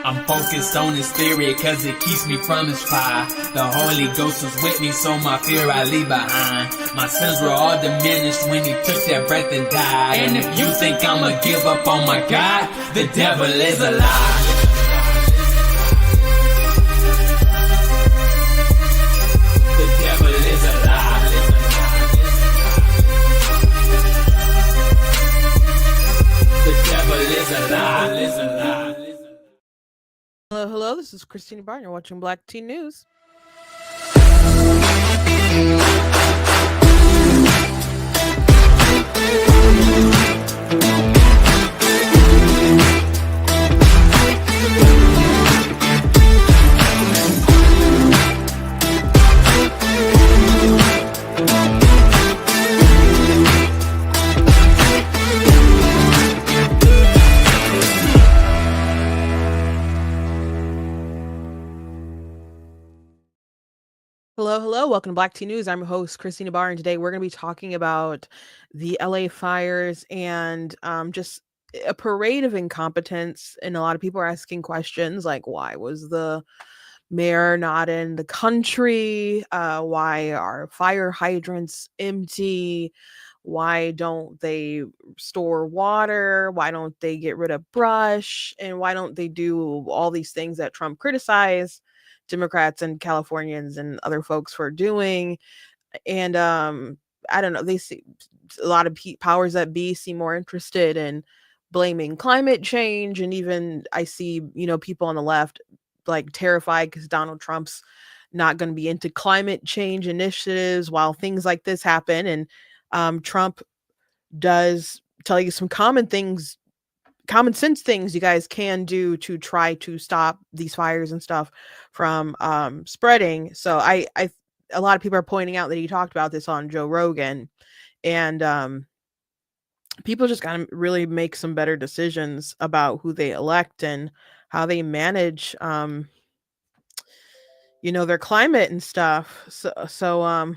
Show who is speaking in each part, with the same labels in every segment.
Speaker 1: I'm focused on this theory cause it keeps me from this fire. The Holy Ghost was with me, so my fear I leave behind. My sins were all diminished when he took that breath and died. And if you think I'ma give up on my God, the devil is a lie. The devil is a lie. The devil is a lie.
Speaker 2: Hello, this is Christina Barn. You're watching Black Tea News. Hello. Welcome to Black Tea News. I'm your host, Christina Barr, and today we're going to be talking about the LA fires and just a parade of incompetence. And a lot of people are asking questions like, why was the mayor not in the country? Why are fire hydrants empty? Why don't they store water? Why don't they get rid of brush? And why don't they do all these things that Trump criticized Democrats and Californians and other folks for doing? And I don't know, they see a lot of powers that be seem more interested in blaming climate change. And even I see, people on the left like terrified because Donald Trump's not going to be into climate change initiatives while things like this happen. And Trump does tell you some common sense things you guys can do to try to stop these fires and stuff from spreading. So a lot of people are pointing out that he talked about this on Joe Rogan, and people just got to really make some better decisions about who they elect and how they manage their climate and stuff. So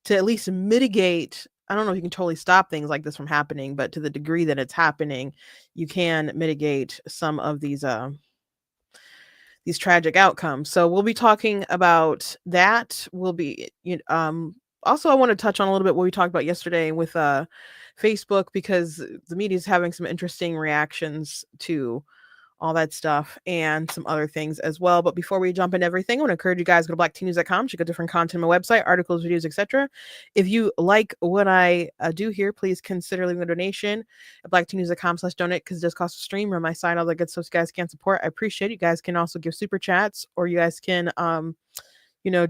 Speaker 2: to at least mitigate, I don't know if you can totally stop things like this from happening, but to the degree that it's happening, you can mitigate some of these tragic outcomes. So we'll be talking about that. We'll be, also I want to touch on a little bit what we talked about yesterday with Facebook, because the media is having some interesting reactions to all that stuff and some other things as well. But before we jump into everything, I want to encourage you guys to go to blacktnews.com, check out different content on my website, articles, videos, etc. If you like what I do here, please consider leaving a donation at blacktnews.com/donate, because it does cost a stream or my site, all that good stuff you guys can support. I appreciate it. You guys can also give super chats, or you guys can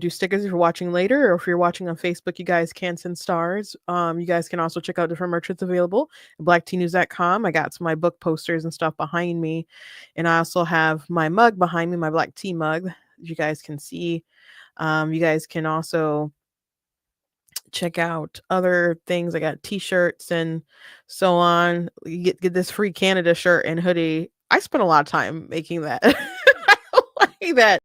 Speaker 2: do stickers if you're watching later, or if you're watching on Facebook, you guys can send stars. You guys can also check out different merch that's available at blacktnews.com. I got some of my book posters and stuff behind me, and I also have my mug behind me, my black tea mug, you guys can see. You guys can also check out other things. I got t-shirts and so on. You get this free Canada shirt and hoodie. I spent a lot of time making that. like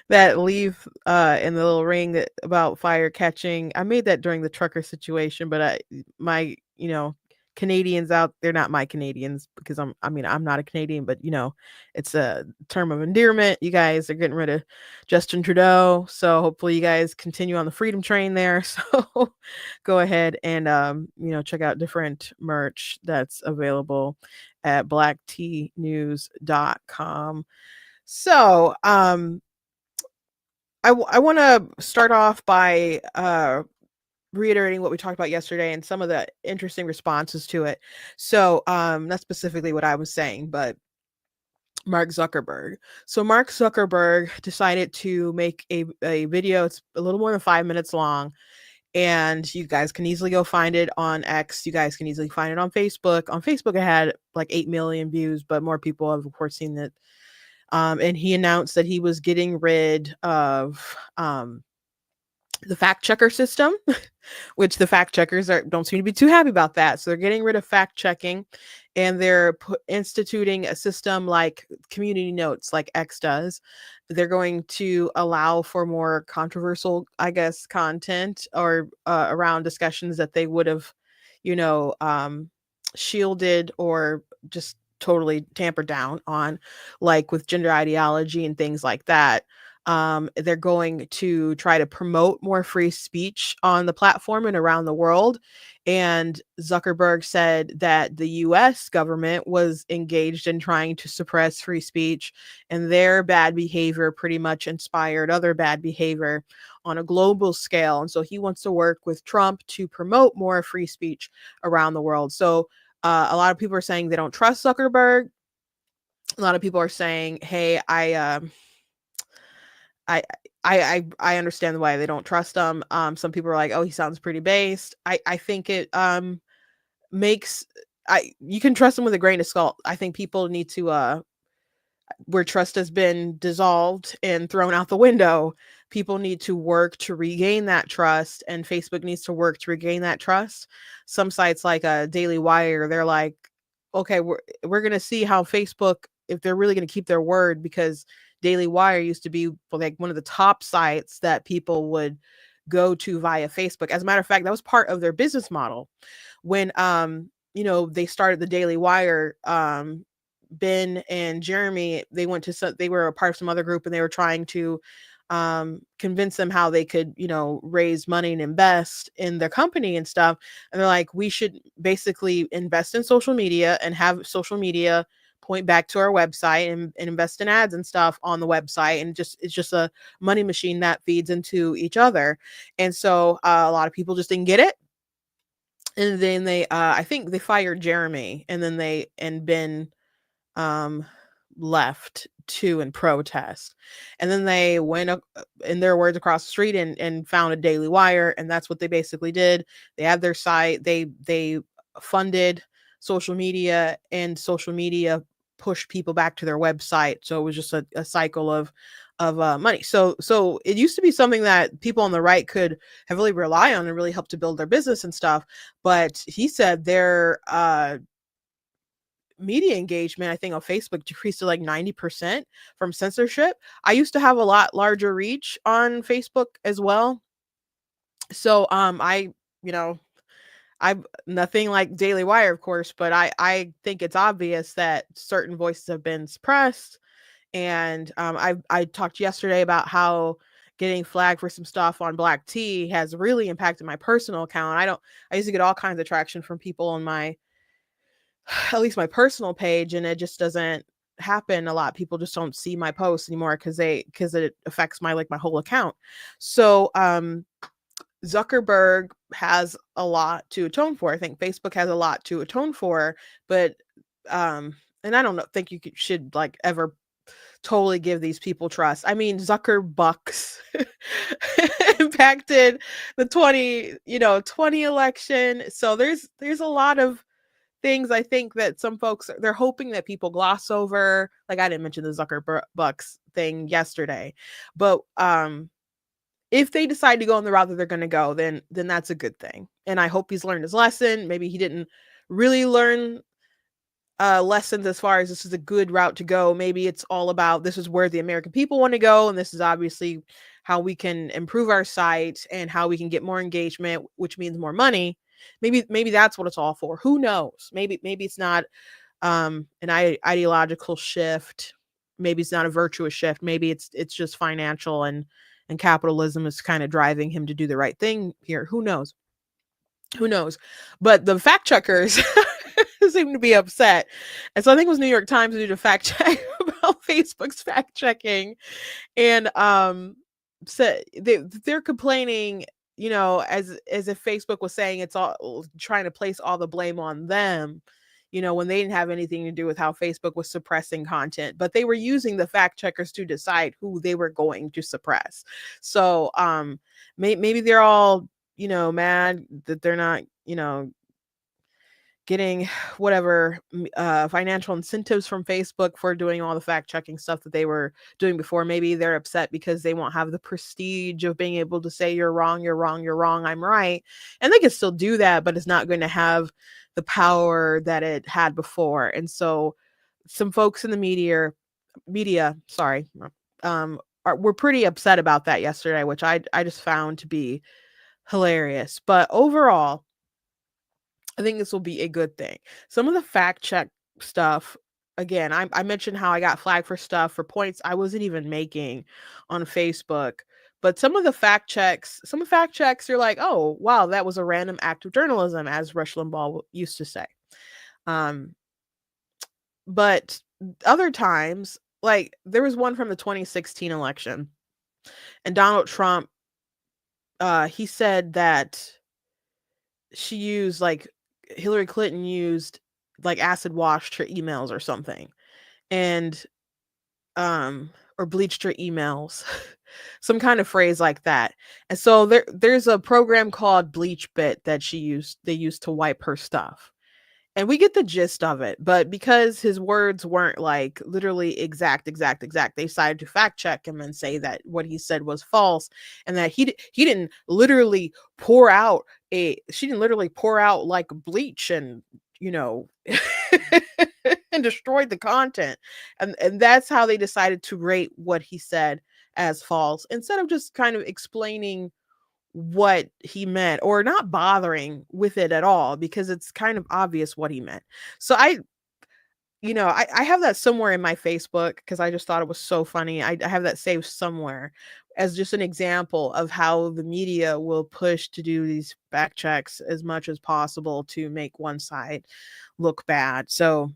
Speaker 2: that leaf in the little ring that about fire catching. I made that during the trucker situation, but my Canadians out, they're not my Canadians, because I'm not a Canadian, but it's a term of endearment. You guys are getting rid of Justin Trudeau, so hopefully you guys continue on the freedom train there. So go ahead and check out different merch that's available at blacktnews.com. So I want to start off by reiterating what we talked about yesterday and some of the interesting responses to it. So not specifically what I was saying, but Mark Zuckerberg. So Mark Zuckerberg decided to make a video. It's a little more than 5 minutes long, and you guys can easily go find it on X. You guys can easily find it on Facebook. On Facebook, it had like 8 million views, but more people have, of course, seen it. And he announced that he was getting rid of the fact checker system, which the fact checkers don't seem to be too happy about that. So they're getting rid of fact checking, and they're instituting a system like community notes, like X does. They're going to allow for more controversial, I guess, content or around discussions that they would have, shielded or just totally tampered down on, like with gender ideology and things like that. They're going to try to promote more free speech on the platform and around the world. And Zuckerberg said that the US government was engaged in trying to suppress free speech, and their bad behavior pretty much inspired other bad behavior on a global scale. And so he wants to work with Trump to promote more free speech around the world. So a lot of people are saying they don't trust Zuckerberg. A lot of people are saying, "Hey, I I understand why they don't trust him." Some people are like, "Oh, he sounds pretty based." I think it makes I you can trust him with a grain of salt. I think people need to where trust has been dissolved and thrown out the window, people need to work to regain that trust, and Facebook needs to work to regain that trust. Some sites like Daily Wire, they're like, okay, we're gonna see how Facebook, if they're really gonna keep their word, because Daily Wire used to be like one of the top sites that people would go to via Facebook. As a matter of fact, that was part of their business model when they started the Daily Wire. Ben and Jeremy, they were a part of some other group, and they were trying to convince them how they could, raise money and invest in their company and stuff. And they're like, we should basically invest in social media and have social media point back to our website, and invest in ads and stuff on the website. And it's just a money machine that feeds into each other. And so a lot of people just didn't get it. And then I think they fired Jeremy, and then Ben um, left too in protest. And then they went up, in their words, across the street and found a Daily Wire, and that's what they basically did. They had their site. They funded social media, and social media pushed people back to their website. So it was just a cycle of money. So it used to be something that people on the right could heavily rely on and really help to build their business and stuff. But he said their media engagement, I think, on Facebook decreased to like 90% from censorship. I used to have a lot larger reach on Facebook as well. So you know, I'm nothing like Daily Wire, of course, but I think it's obvious that certain voices have been suppressed. And I talked yesterday about how getting flagged for some stuff on Black Tea has really impacted my personal account. I used to get all kinds of traction from people on my at least my personal page, and it just doesn't happen a lot. People just don't see my posts anymore because it affects my whole account. So Zuckerberg has a lot to atone for. I think Facebook has a lot to atone for, but and I don't know, think you should like ever totally give these people trust. I mean, Zuckerbucks impacted the 2020 election. So there's a lot of things I think that some folks, they're hoping that people gloss over. Like, I didn't mention the Zuckerbucks thing yesterday, but if they decide to go on the route that they're going to go, then that's a good thing. And I hope he's learned his lesson. Maybe he didn't really learn lessons as far as this is a good route to go. Maybe it's all about, this is where the American people want to go, and this is obviously how we can improve our site and how we can get more engagement, which means more money. Maybe that's what it's all for. Who knows? Maybe it's not an ideological shift. Maybe it's not a virtuous shift. Maybe it's just financial, and capitalism is kind of driving him to do the right thing here. Who knows? But the fact checkers seem to be upset. And so I think it was New York Times who did a fact check about Facebook's fact checking. And so they're complaining, as if Facebook was saying it's all trying to place all the blame on them, when they didn't have anything to do with how Facebook was suppressing content, but they were using the fact checkers to decide who they were going to suppress. So maybe they're all, mad that they're not, getting whatever financial incentives from Facebook for doing all the fact checking stuff that they were doing before. Maybe they're upset because they won't have the prestige of being able to say, you're wrong, you're wrong, you're wrong, I'm right. And they can still do that, but it's not going to have the power that it had before. And so some folks in the media, sorry, were pretty upset about that yesterday, which I just found to be hilarious. But overall, I think this will be a good thing. Some of the fact check stuff again, I mentioned how I got flagged for stuff for points I wasn't even making on Facebook. But some of the fact checks, you're like, oh wow, that was a random act of journalism, as Rush Limbaugh used to say. Um, but other times, like there was one from the 2016 election, and Donald Trump, he said that she used like Hillary Clinton used like acid washed her emails or something, and or bleached her emails, some kind of phrase like that. And so there's a program called Bleach Bit that they used to wipe her stuff. And we get the gist of it, but because his words weren't like literally exact, they decided to fact check him and say that what he said was false, and that he didn't literally she didn't literally pour out like bleach and you know and destroyed the content, and that's how they decided to rate what he said as false, instead of just kind of explaining what he meant, or not bothering with it at all, because it's kind of obvious what he meant. So I have that somewhere in my Facebook because I just thought it was so funny. I have that saved somewhere as just an example of how the media will push to do these fact checks as much as possible to make one side look bad. So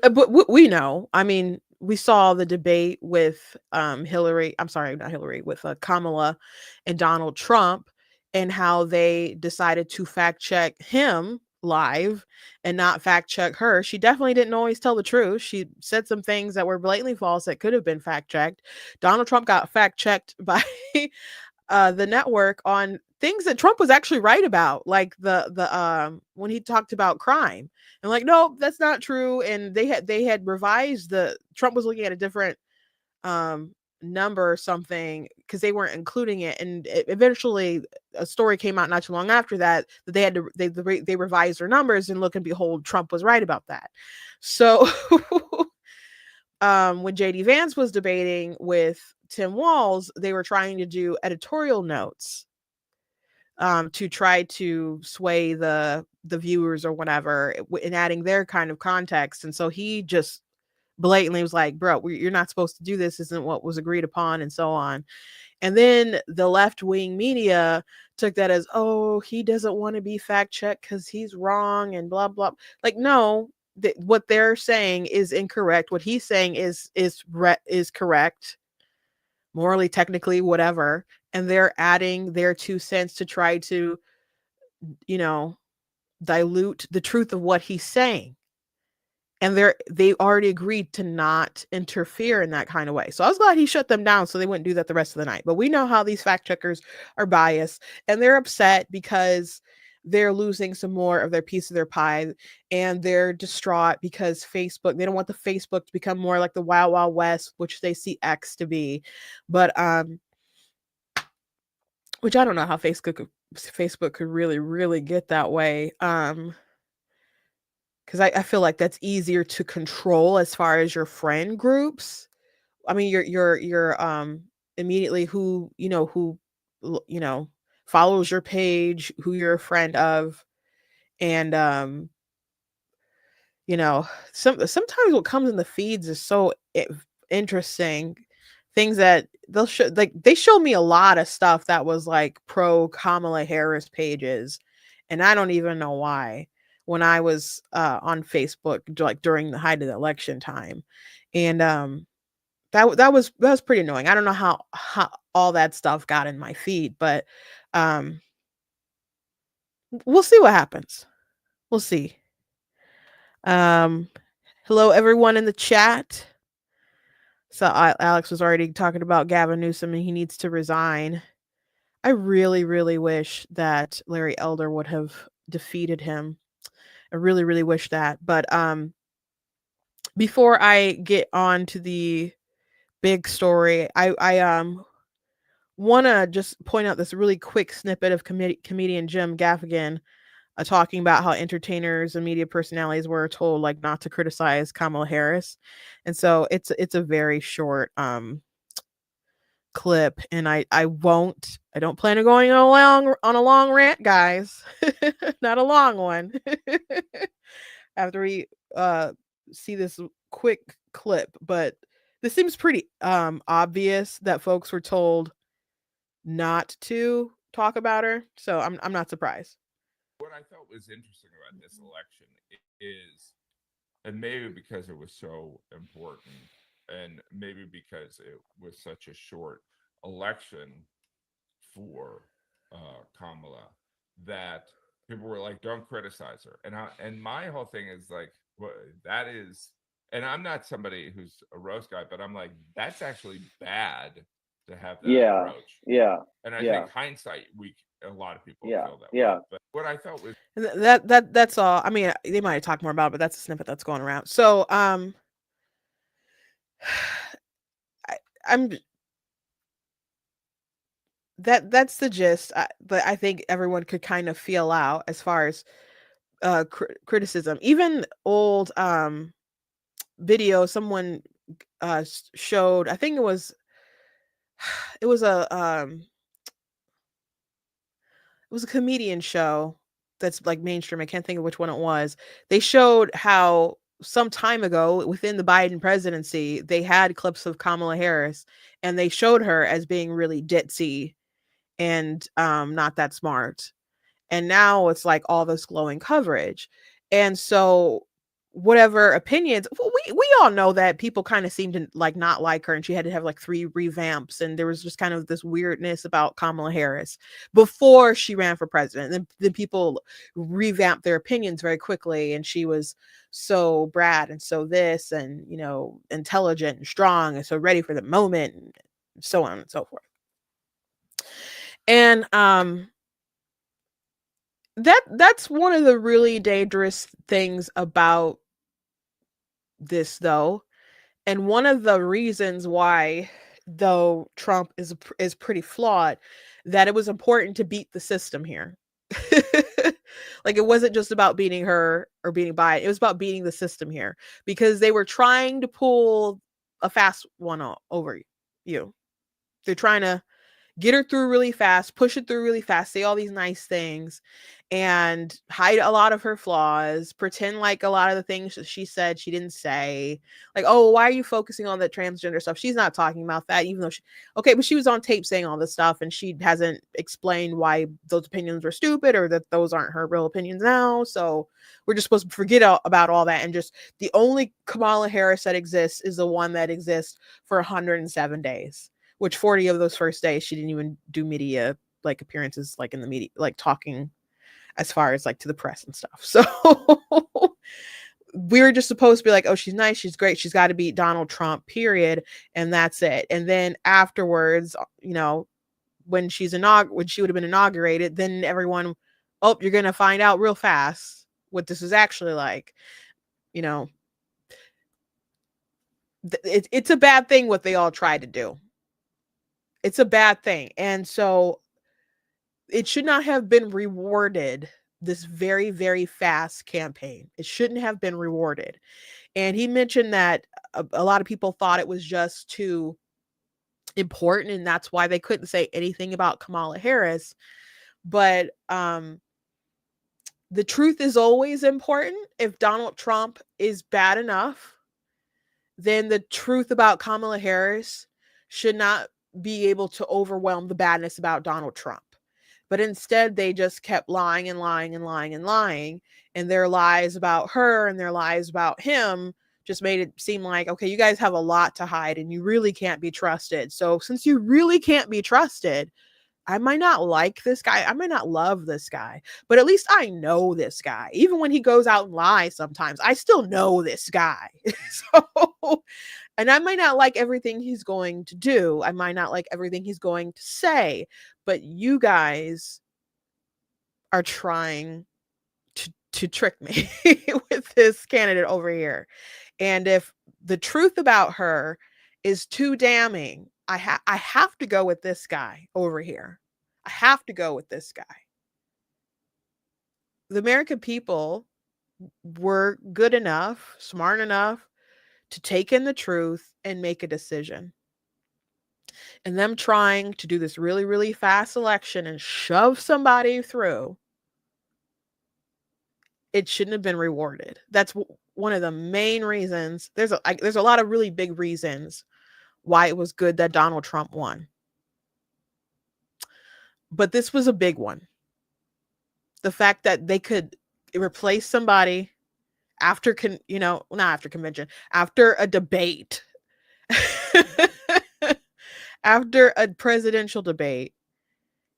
Speaker 2: but we know, I mean, we saw the debate with Hillary, I'm sorry, not Hillary, with Kamala and Donald Trump, and how they decided to fact check him live and not fact check her. She definitely didn't always tell the truth. She said some things that were blatantly false that could have been fact checked. Donald Trump got fact checked by the network on things that Trump was actually right about, like the when he talked about crime, and like, no, that's not true. And they had revised Trump was looking at a different um number or something because they weren't including it, and eventually a story came out not too long after that they had to they revised their numbers, and look and behold, Trump was right about that. So when JD Vance was debating with Tim Walz, they were trying to do editorial notes to try to sway the viewers or whatever, in adding their kind of context. And so he just blatantly was like, bro, you're not supposed to do this. Isn't what was agreed upon, and so on. And then the left wing media took that as, oh, he doesn't want to be fact checked because he's wrong and blah, blah. Like, no, what they're saying is incorrect. What he's saying is correct, morally, technically, whatever. And they're adding their 2 cents to try to, you know, dilute the truth of what he's saying. And they already agreed to not interfere in that kind of way. So I was glad he shut them down so they wouldn't do that the rest of the night. But we know how these fact checkers are biased, and they're upset because they're losing some more of their piece of their pie, and they're distraught because they don't want the Facebook to become more like the Wild Wild West, which they see X to be. But which I don't know how Facebook could really, really get that way. Because I feel like that's easier to control as far as your friend groups. I mean, your immediately who follows your page, who you're a friend of, and sometimes what comes in the feeds is so interesting. Things that they showed me a lot of stuff that was like pro Kamala Harris pages, and I don't even know why, when I was on Facebook, like during the height of the election time. And that was pretty annoying. I don't know how all that stuff got in my feed, but um we'll see what happens. We'll see. um Hello everyone in the chat. So Alex was already talking about Gavin Newsom, and he needs to resign. I really, really wish that Larry Elder would have defeated him. I really, really wish that. But before I get on to the big story, I want to just point out this really quick snippet of comedian Jim Gaffigan talking about how entertainers and media personalities were told like not to criticize Kamala Harris. And so it's a very short clip, and I don't plan on going on a long rant, guys. Not a long one. After we see this quick clip, but this seems pretty obvious that folks were told not to talk about her. So I'm not surprised.
Speaker 3: What I thought was interesting about this election is, and maybe because it was so important, and maybe because it was such a short election for Kamala, that people were like, "Don't criticize her." And my whole thing is like, well, that is, and I'm not somebody who's a roast guy, but I'm like, that's actually bad to have that
Speaker 4: Yeah,
Speaker 3: approach.
Speaker 4: yeah,
Speaker 3: And I
Speaker 4: yeah,
Speaker 3: think hindsight, a lot of people
Speaker 4: yeah,
Speaker 3: feel that way.
Speaker 4: yeah.
Speaker 3: But what I thought was
Speaker 2: And that's all. I mean, they might talk more about it, but that's a snippet that's going around. So I, I'm that's the gist. But I think everyone could kind of feel out as far as criticism. Even old video someone showed. I think it was a comedian show that's like mainstream. I can't think of which one it was. They showed how some time ago within the Biden presidency, they had clips of Kamala Harris and they showed her as being really ditzy and not that smart. And now it's like all this glowing coverage. And so whatever opinions, we all know that people kind of seem to like not like her, and she had to have like 3 revamps, and there was just kind of this weirdness about Kamala Harris before she ran for president. And then people revamped their opinions very quickly, and she was so brat and so this and intelligent and strong and so ready for the moment and so on and so forth. And that's one of the really dangerous things about this, though, and one of the reasons why, though Trump is pretty flawed, that it was important to beat the system here. Like, it wasn't just about beating her or beating Biden, it was about beating the system here, because they were trying to pull a fast one over you. They're trying to get her through really fast, push it through really fast, say all these nice things, and hide a lot of her flaws, pretend like a lot of the things that she said she didn't say. Like, oh, why are you focusing on the transgender stuff? She's not talking about that, even though okay, but she was on tape saying all this stuff, and she hasn't explained why those opinions were stupid or that those aren't her real opinions now. So we're just supposed to forget about all that, and just the only Kamala Harris that exists is the one that exists for 107 days, which 40 of those first days she didn't even do media like appearances, like in the media, like talking as far as like to the press and stuff. So we were just supposed to be like, oh, she's nice, she's great, she's got to beat Donald Trump, period, and that's it. And then afterwards, when she would have been inaugurated, then everyone, oh, you're gonna find out real fast what this is actually like. It's a bad thing what they all try to do. It's a bad thing. And so it should not have been rewarded, this very, very fast campaign. It shouldn't have been rewarded. And he mentioned that a lot of people thought it was just too important, and that's why they couldn't say anything about Kamala Harris. But the truth is always important. If Donald Trump is bad enough, then the truth about Kamala Harris should not be able to overwhelm the badness about Donald Trump. But instead, they just kept lying and lying and lying and lying. And their lies about her and their lies about him just made it seem like, okay, you guys have a lot to hide and you really can't be trusted. So since you really can't be trusted, I might not like this guy, I might not love this guy, but at least I know this guy. Even when he goes out and lies sometimes, I still know this guy. So, and I might not like everything he's going to do, I might not like everything he's going to say, but you guys are trying to trick me with this candidate over here. And if the truth about her is too damning, I have to go with this guy over here. I have to go with this guy. The American people were good enough, smart enough to take in the truth and make a decision. And them trying to do this really, really fast election and shove somebody through, it shouldn't have been rewarded. That's one of the main reasons. There's a lot of really big reasons why it was good that Donald Trump won. But this was a big one. The fact that they could replace somebody after not after convention, after a debate, after a presidential debate,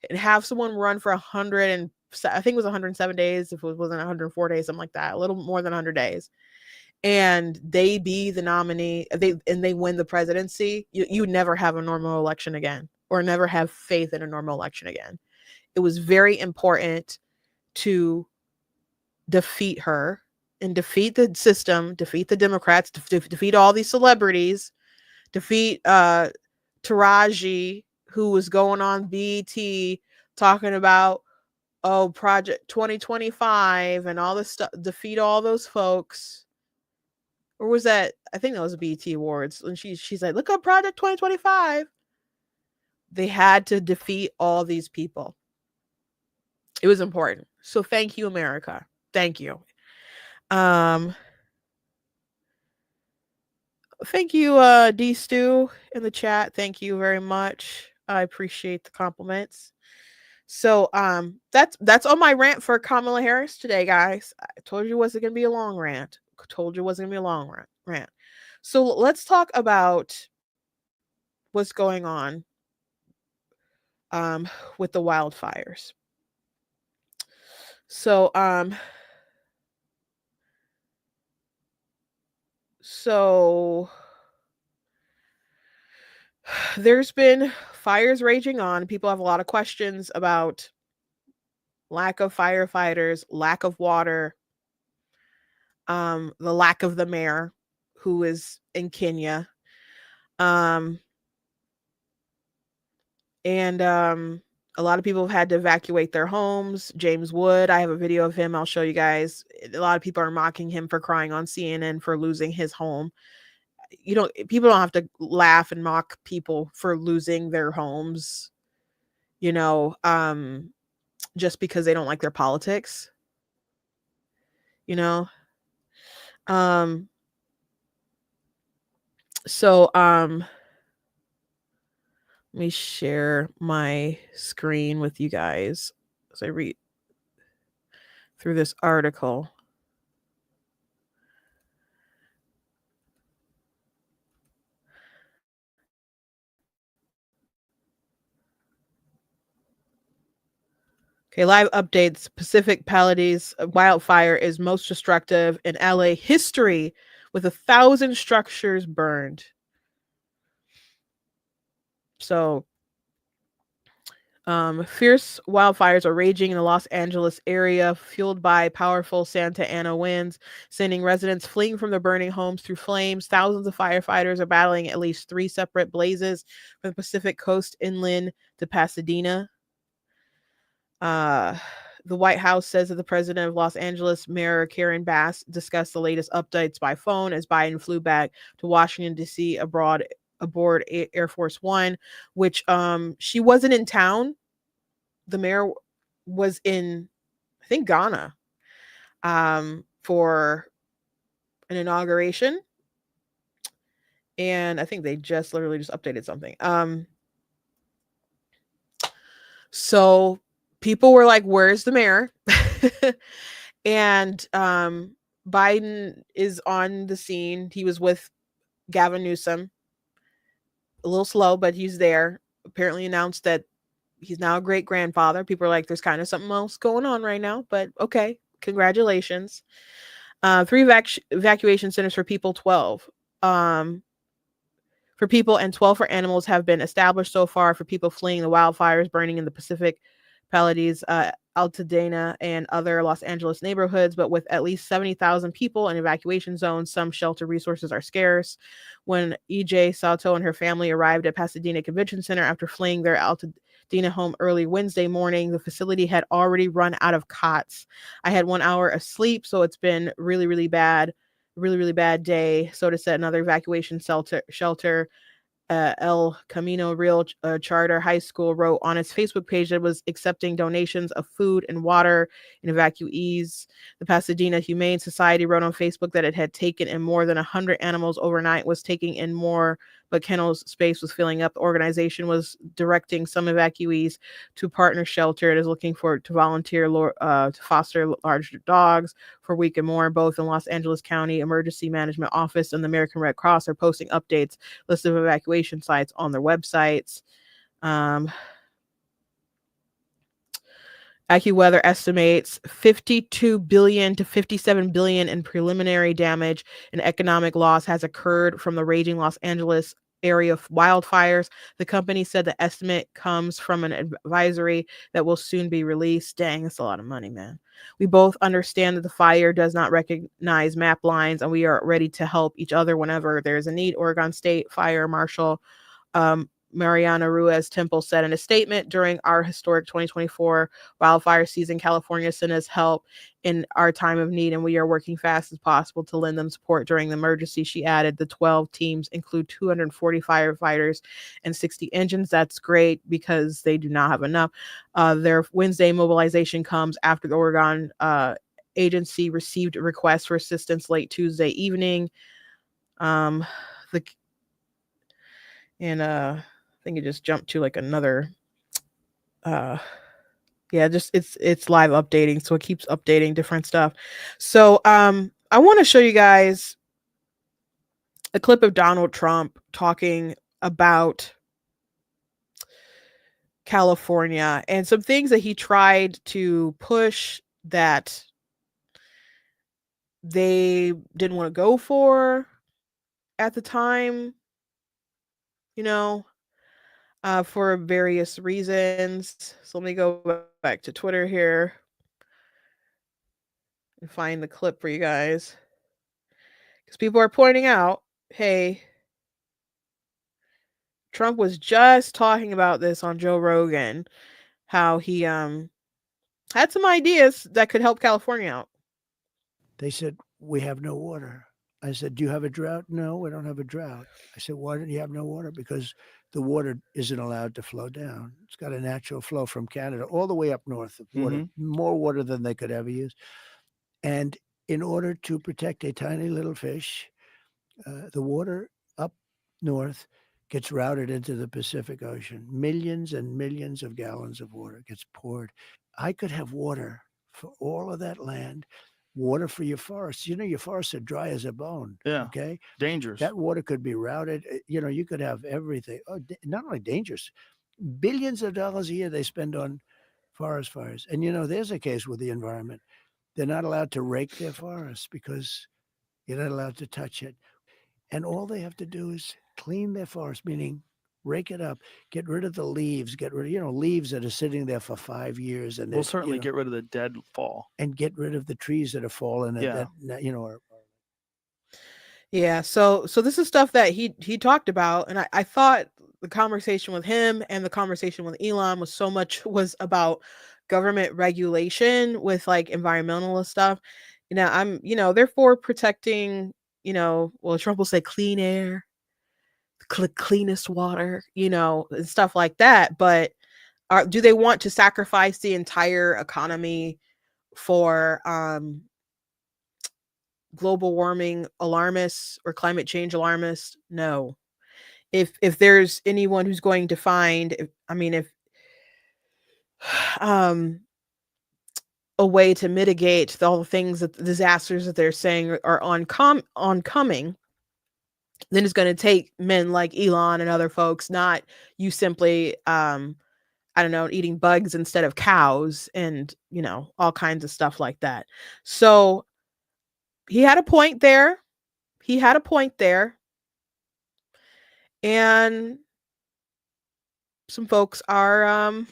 Speaker 2: and have someone run for 100 and I think it was 107 days, if it wasn't 104 days, something like that, a little more than 100 days, and they be the nominee, they win the presidency, you never have a normal election again, or never have faith in a normal election again. It was very important to defeat her and defeat the system, defeat the Democrats, defeat all these celebrities, defeat Taraji, who was going on BET talking about Project 2025 and all this stuff, defeat all those folks. Or was that, I think that was BET Awards, and she's like, look up Project 2025. They had to defeat all these people. It was important. So thank you, America. Thank you. Thank you, D Stu in the chat. Thank you very much. I appreciate the compliments. So that's all my rant for Kamala Harris today, guys. I told you it wasn't gonna be a long rant. Rant. So let's talk about what's going on with the wildfires. So there's been fires raging on. People have a lot of questions about lack of firefighters, lack of water, the lack of the mayor, who is in Kenya. And a lot of people have had to evacuate their homes. James Wood, I have a video of him. I'll show you guys. A lot of people are mocking him for crying on CNN for losing his home. People don't have to laugh and mock people for losing their homes, just because they don't like their politics, So let me share my screen with you guys as I read through this article. Okay, live updates. Pacific Palisades wildfire is most destructive in LA history, with 1,000 structures burned. So, fierce wildfires are raging in the Los Angeles area, fueled by powerful Santa Ana winds, sending residents fleeing from their burning homes through flames. Thousands of firefighters are battling at least 3 separate blazes from the Pacific coast inland to Pasadena. The White House says that the president of Los Angeles, Mayor Karen Bass, discussed the latest updates by phone as Biden flew back to Washington, D.C. aboard Air Force One, which she wasn't in town. The mayor was in, I think, Ghana for an inauguration. And I think they just literally just updated something. So people were like, where's the mayor? And Biden is on the scene. He was with Gavin Newsom. A little slow, but he's there. Apparently announced that he's now a great grandfather. People are like, there's kind of something else going on right now, but okay, congratulations. 3 evacuation centers for people, 12. For people and 12 for animals have been established so far for people fleeing the wildfires burning in the Pacific Palisades, Altadena, and other Los Angeles neighborhoods, but with at least 70,000 people in evacuation zones, some shelter resources are scarce. When EJ Sato and her family arrived at Pasadena Convention Center after fleeing their Altadena home early Wednesday morning, the facility had already run out of cots. I had 1 hour of sleep, so it's been really, really bad day. So to set another evacuation shelter El Camino Real Charter High School wrote on its Facebook page that it was accepting donations of food and water and evacuees. The Pasadena Humane Society wrote on Facebook that it had taken in more than 100 animals overnight, was taking in more, but kennels space was filling up. The organization was directing some evacuees to a partner shelter. It is looking to volunteer to foster large dogs for a week and more. Both in Los Angeles County Emergency Management Office and the American Red Cross are posting updates, list of evacuation sites on their websites. AccuWeather estimates 52 billion to 57 billion in preliminary damage and economic loss has occurred from the raging Los Angeles area of wildfires. The company said the estimate comes from an advisory that will soon be released. Dang, that's a lot of money, man. We both understand that the fire does not recognize map lines, and we are ready to help each other whenever there's a need. Oregon State Fire Marshal Mariana Ruiz Temple said in a statement, during our historic 2024 wildfire season, California sent us help in our time of need, and we are working fast as possible to lend them support during the emergency. She added the 12 teams include 240 firefighters and 60 engines. That's great because they do not have enough. Their Wednesday mobilization comes after the Oregon agency received a request for assistance late Tuesday evening. I think it just jumped to like another just it's live updating, so it keeps updating different stuff. So I want to show you guys a clip of Donald Trump talking about California and some things that he tried to push that they didn't want to go for at the time, for various reasons. So let me go back to Twitter here and find the clip for you guys. Because people are pointing out, hey, Trump was just talking about this on Joe Rogan, how he had some ideas that could help California out.
Speaker 4: They said, we have no water. I said, do you have a drought? No, we don't have a drought. I said, why don't you have no water? Because the water isn't allowed to flow down. It's got a natural flow from Canada all the way up north of water, more water than they could ever use. And in order to protect a tiny little fish, the water up north gets routed into the Pacific Ocean. Millions and millions of gallons of water gets poured. I could have water for all of that land. Water for your forests. Your forests are dry as a bone.
Speaker 5: Yeah.
Speaker 4: Okay.
Speaker 5: Dangerous.
Speaker 4: That water could be routed. You could have everything. Oh, not only dangerous, billions of dollars a year they spend on forest fires. And, there's a case with the environment. They're not allowed to rake their forests because you're not allowed to touch it. And all they have to do is clean their forest, meaning rake it up, get rid of the leaves, get rid of, leaves that are sitting there for 5 years. And
Speaker 5: we'll certainly get rid of the dead fall.
Speaker 4: And get rid of the trees that are fallen.
Speaker 5: Yeah.
Speaker 2: Yeah. So this is stuff that he talked about. And I thought the conversation with him and the conversation with Elon was about government regulation with like environmentalist stuff. I'm, they're for protecting, Trump will say clean air, cleanest water, and stuff like that. But do they want to sacrifice the entire economy for global warming alarmists or climate change alarmists? No. If there's anyone who's going to find, if a way to mitigate all the things, that the disasters that they're saying are oncoming, then it's going to take men like Elon and other folks, not you simply, eating bugs instead of cows and, all kinds of stuff like that. So he had a point there. And some folks are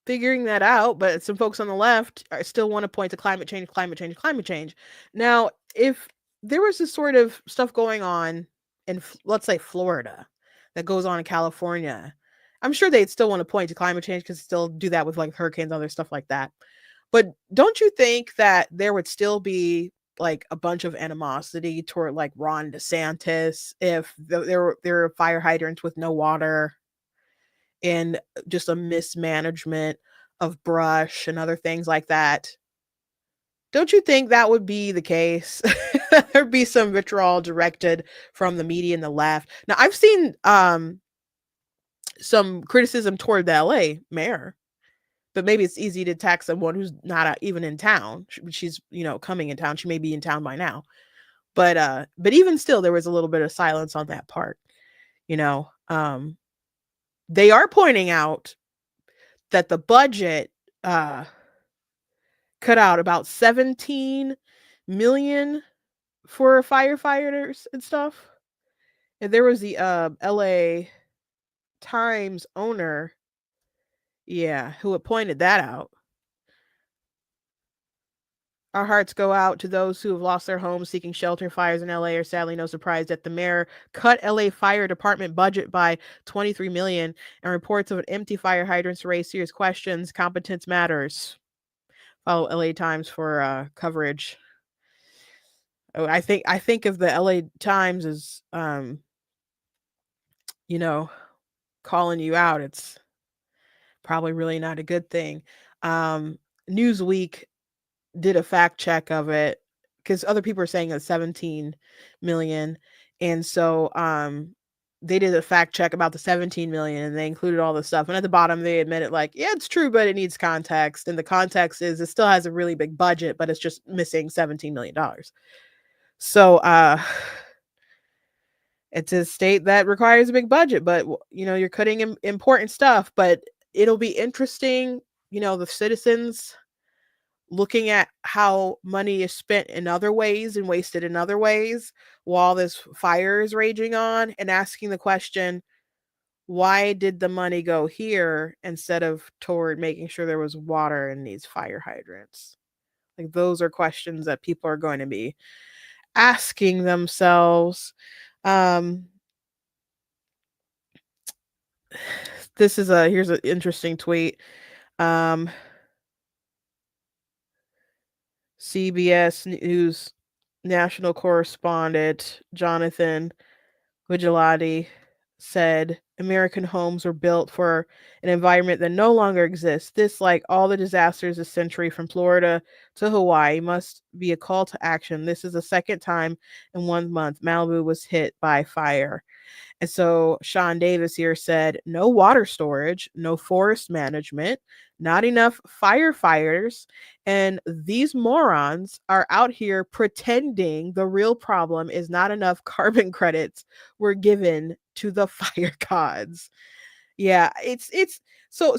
Speaker 2: figuring that out, but some folks on the left still want to point to climate change. Now, if there was this sort of stuff going on in, let's say, Florida that goes on in California, I'm sure they'd still want to point to climate change because they still do that with like hurricanes and other stuff like that. But don't you think that there would still be like a bunch of animosity toward like Ron DeSantis if there were fire hydrants with no water, and just a mismanagement of brush and other things like that. Don't you think that would be the case? There'd be some vitriol directed from the media and the left. Now, I've seen some criticism toward the LA mayor, but maybe it's easy to attack someone who's not even in town. She's, coming in town. She may be in town by now. But even still, there was a little bit of silence on that part. They are pointing out that the budget cut out about 17 million for firefighters and stuff. And there was the LA Times owner, who had pointed that out. Our hearts go out to those who have lost their homes seeking shelter. Fires in LA are sadly no surprise that the mayor cut LA Fire Department budget by 23 million, and reports of an empty fire hydrants raise serious questions. Competence matters. Follow LA Times for coverage. Oh, I think of the LA Times as calling you out. It's probably really not a good thing. Newsweek did a fact check of it because other people are saying it's 17 million. And so they did a fact check about the 17 million, and they included all the stuff. And at the bottom, they admit it like, yeah, it's true, but it needs context. And the context is it still has a really big budget, but it's just missing $17 million. So it's a state that requires a big budget, but you're cutting important stuff. But it'll be interesting, the citizens looking at how money is spent in other ways and wasted in other ways while this fire is raging on, and asking the question, why did the money go here instead of toward making sure there was water in these fire hydrants? Like, those are questions that people are going to be asking themselves. Here's an interesting tweet. CBS News national correspondent Jonathan Vigilati said American homes were built for an environment that no longer exists. This, like all the disasters this century from Florida to Hawaii, must be a call to action. This is the second time in 1 month Malibu was hit by fire. And so Sean Davis here said, no water storage, no forest management, not enough firefighters, and these morons are out here pretending the real problem is not enough carbon credits were given to the fire gods. Yeah, it's so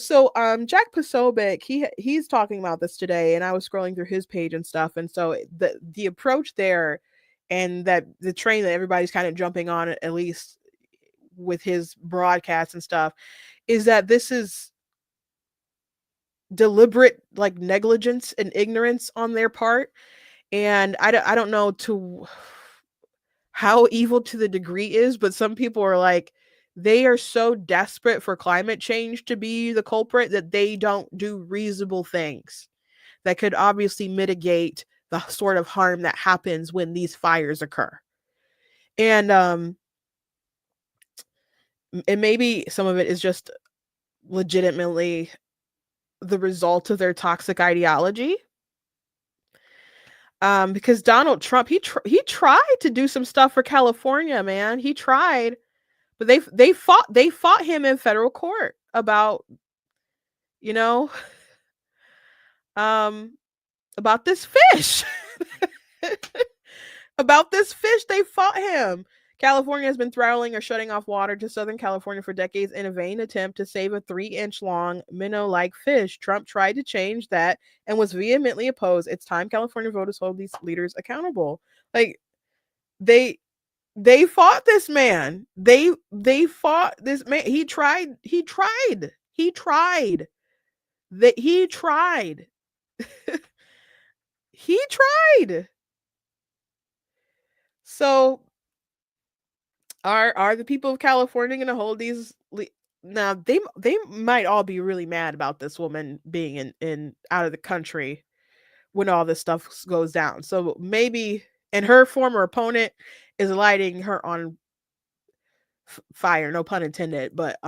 Speaker 2: Jack Posobiec, he's talking about this today, and I was scrolling through his page and stuff, and so the approach there, and that the train that everybody's kind of jumping on, at least with his broadcast and stuff, is that this is deliberate, like, negligence and ignorance on their part. And I don't know to how evil to the degree is, but some people are like, they are so desperate for climate change to be the culprit that they don't do reasonable things that could obviously mitigate the sort of harm that happens when these fires occur. And maybe some of it is just legitimately the result of their toxic ideology. Because Donald Trump, he tried to do some stuff for California, man. He tried, but they fought him in federal court about, about this fish. About this fish, they fought him. California has been throttling or shutting off water to Southern California for decades in a vain attempt to save a 3-inch long minnow-like fish. Trump tried to change that and was vehemently opposed. It's time California voters hold these leaders accountable. Like, they fought this man. They fought this man. He tried. So are the people of California going to hold these? Now they might all be really mad about this woman being in out of the country, when all this stuff goes down. So maybe, and her former opponent is lighting her on fire, no pun intended, but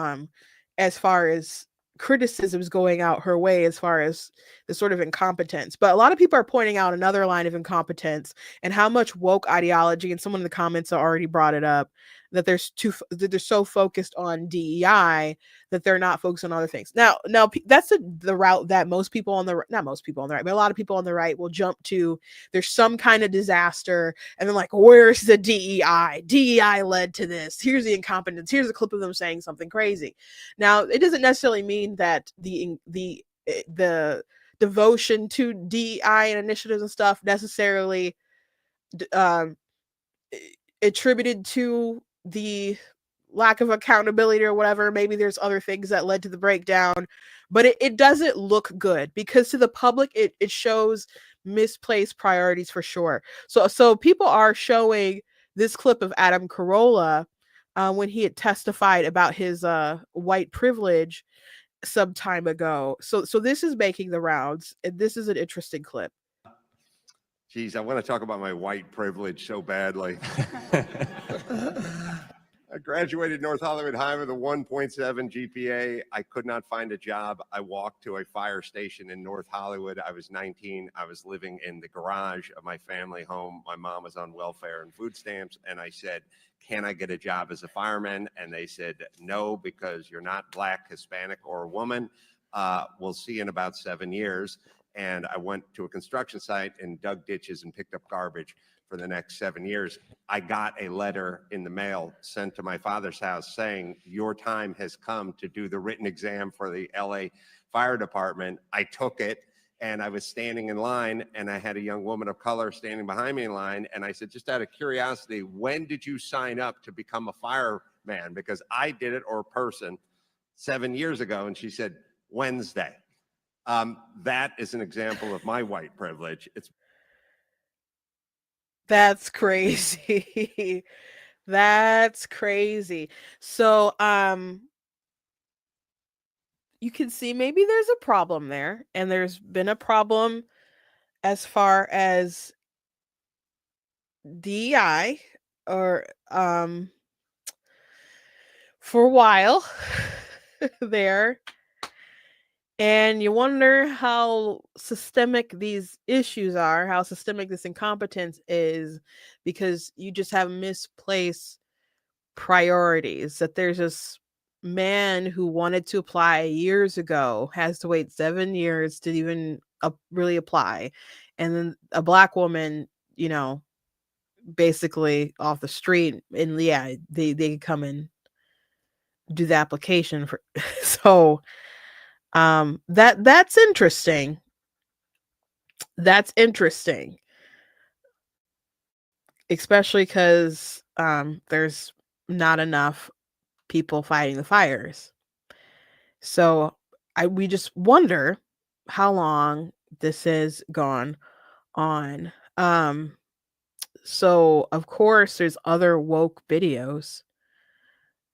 Speaker 2: as far as criticisms going out her way as far as the sort of incompetence. But a lot of people are pointing out another line of incompetence and how much woke ideology, and someone in the comments already brought it up, that that they're so focused on DEI that they're not focused on other things. Now that's the route that most people on the, not most people on the right, but a lot of people on the right will jump to. There's some kind of disaster and then like, where's the DEI? DEI led to this. Here's the incompetence. Here's a clip of them saying something crazy. Now, it doesn't necessarily mean that the devotion to DEI and initiatives and stuff necessarily um, attributed to the lack of accountability or whatever. Maybe there's other things that led to the breakdown, but it doesn't look good because to the public it shows misplaced priorities for sure. So people are showing this clip of Adam Carolla when he had testified about his white privilege some time ago. So this is making the rounds, and this is an interesting clip.
Speaker 6: Geez, I want to talk about my white privilege so badly. I graduated North Hollywood High with a 1.7 GPA. I could not find a job. I walked to a fire station in North Hollywood. I was 19. I was living in the garage of my family home. My mom was on welfare and food stamps. And I said, can I get a job as a fireman? And they said, no, because you're not Black, Hispanic, or a woman. We'll see you in about 7 years. And I went to a construction site and dug ditches and picked up garbage for the next 7 years. I got a letter in the mail sent to my father's house saying, your time has come to do the written exam for the LA Fire Department. I took it and I was standing in line and I had a young woman of color standing behind me in line. And I said, just out of curiosity, when did you sign up to become a fireman? Because I did it, or a person, 7 years ago. And she said, Wednesday. That is an example of my white privilege.
Speaker 2: That's crazy. That's crazy. So you can see maybe there's a problem there, and there's been a problem as far as DEI, or for a while there. And you wonder how systemic these issues are, how systemic this incompetence is, because you just have misplaced priorities. That there's this man who wanted to apply years ago, has to wait 7 years to even really apply. And then a Black woman, basically off the street, and yeah, they could come and do the application for. So that's interesting. That's interesting, especially because there's not enough people fighting the fires. So we just wonder how long this has gone on. So of course there's other woke videos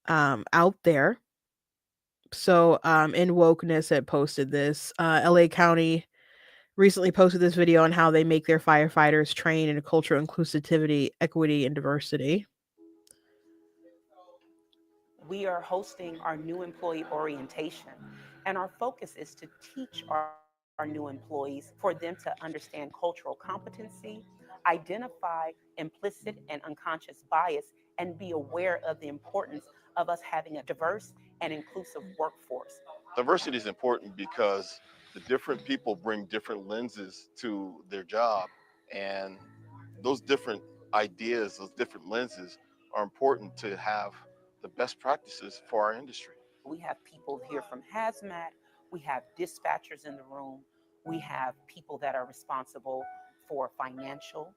Speaker 2: out there. So in Wokeness had posted this. LA County recently posted this video on how they make their firefighters train in cultural inclusivity, equity, and diversity.
Speaker 7: We are hosting our new employee orientation, and our focus is to teach our new employees for them to understand cultural competency, identify implicit and unconscious bias, and be aware of the importance of us having a diverse and inclusive workforce.
Speaker 8: Diversity is important because the different people bring different lenses to their job, and those different ideas, those different lenses are important to have the best practices for our industry.
Speaker 7: We have people here from hazmat, we have dispatchers in the room, we have people that are responsible for financial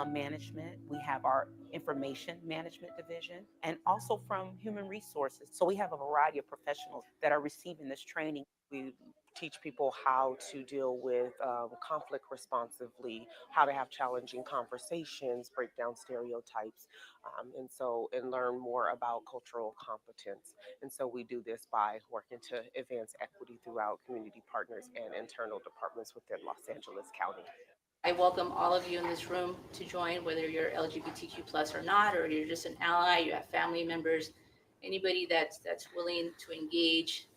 Speaker 7: management, we have our information management division, and also from human resources. So we have a variety of professionals that are receiving this training.
Speaker 9: We teach people how to deal with conflict responsively, how to have challenging conversations, break down stereotypes, and learn more about cultural competence. And so we do this by working to advance equity throughout community partners and internal departments within Los Angeles County.
Speaker 10: I welcome all of you in this room to join, whether you're LGBTQ plus or not, or you're just an ally, you have family members, anybody that's willing to engage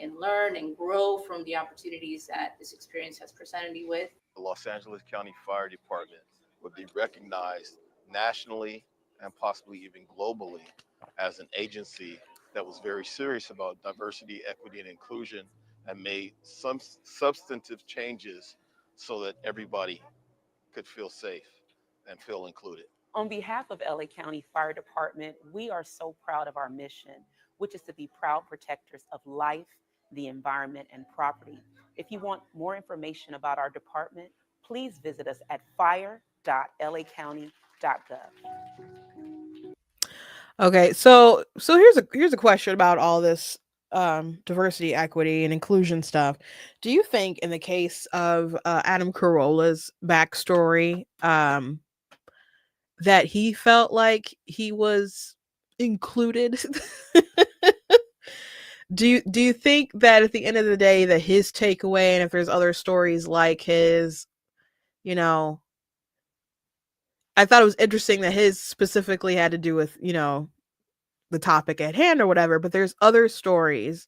Speaker 10: and learn and grow from the opportunities that this experience has presented me with.
Speaker 8: The Los Angeles County Fire Department would be recognized nationally and possibly even globally as an agency that was very serious about diversity, equity, and inclusion, and made some substantive changes so that everybody could feel safe and feel included.
Speaker 7: On behalf of LA County Fire Department, we are so proud of our mission, which is to be proud protectors of life, the environment, and property. If you want more information about our department, please visit us at fire.lacounty.gov.
Speaker 2: Okay, so here's a question about all this diversity, equity, and inclusion stuff. Do you think, in the case of Adam Carolla's backstory, that he felt like he was included? Do you think that at the end of the day, that his takeaway, and if there's other stories like his, you know, I thought it was interesting that his specifically had to do with, the topic at hand or whatever, but there's other stories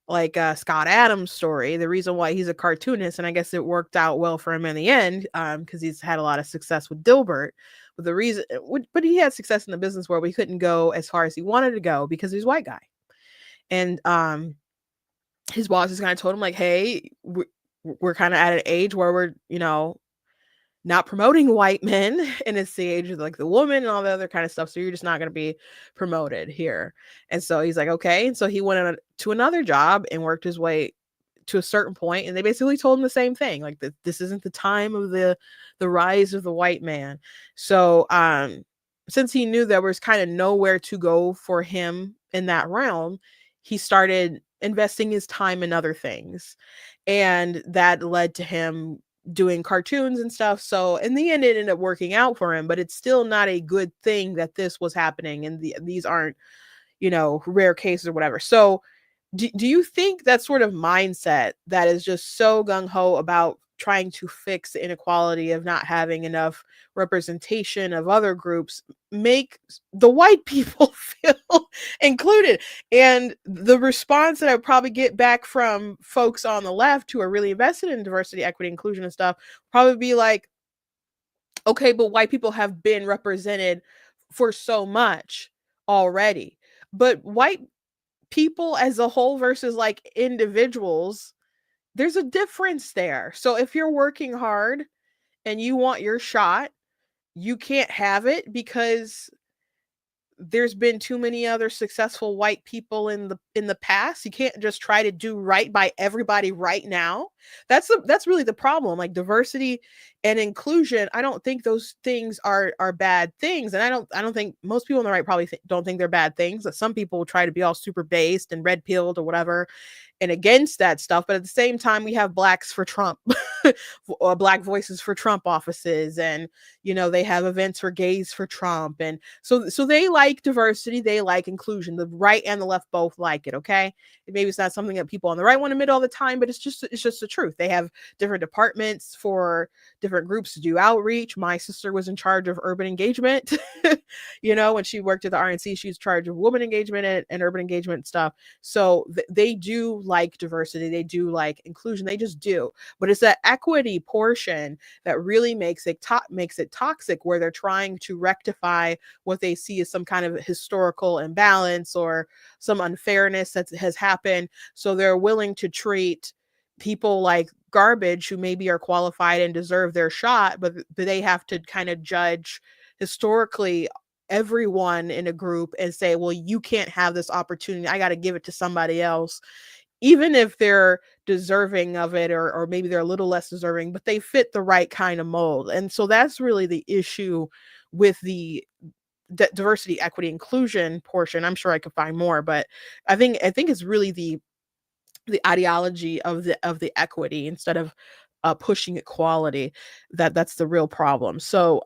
Speaker 2: like Scott Adams' story, the reason why he's a cartoonist, and I guess it worked out well for him in the end, because he's had a lot of success with Dilbert. But the reason, but he had success in the business world, but he couldn't go as far as he wanted to go because he's a white guy, and his boss just kind of told him like, "Hey, we're kind of at an age where we're, not promoting white men, and it's the age of like the woman and all the other kind of stuff. So you're just not going to be promoted here." And so he's like, okay. And so he went on to another job and worked his way to a certain point, and they basically told him the same thing, like that this isn't the time of the rise of the white man. So since he knew there was kind of nowhere to go for him in that realm, he started investing his time in other things, and that led to him doing cartoons and stuff. So in the end, it ended up working out for him, but it's still not a good thing that this was happening, and these aren't, rare cases or whatever. So do you think that sort of mindset that is just so gung-ho about trying to fix the inequality of not having enough representation of other groups make the white people feel included? And the response that I would probably get back from folks on the left who are really invested in diversity, equity, inclusion and stuff probably be like, okay, but white people have been represented for so much already. But white people as a whole versus like individuals, there's a difference there. So if you're working hard and you want your shot, you can't have it because there's been too many other successful white people in the past. You can't just try to do right by everybody right now. That's really the problem. Like diversity and inclusion, I don't think those things are bad things, and I don't think most people on the right probably don't think they're bad things. Some people try to be all super based and red pilled or whatever and against that stuff, but at the same time we have blacks for Trump black voices for Trump offices, and they have events for gays for Trump, and so they like diversity, they like inclusion. The right and the left both like it. Okay, maybe it's not something that people on the right want to admit all the time, but it's just the truth. They have different departments for different groups to do outreach. My sister was in charge of urban engagement. When she worked at the RNC, she was in charge of women engagement and urban engagement stuff. So they do like diversity, they do like inclusion, they just do. But it's that equity portion that really makes it toxic, where they're trying to rectify what they see as some kind of historical imbalance or some unfairness that has happened. So they're willing to treat people like garbage who maybe are qualified and deserve their shot, but they have to kind of judge historically everyone in a group and say, well, you can't have this opportunity, I got to give it to somebody else, even if they're deserving of it, or maybe they're a little less deserving, but they fit the right kind of mold. And so that's really the issue with the diversity, equity, inclusion portion. I'm sure I could find more, but I think it's really the ideology of the equity instead of pushing equality that's the real problem. So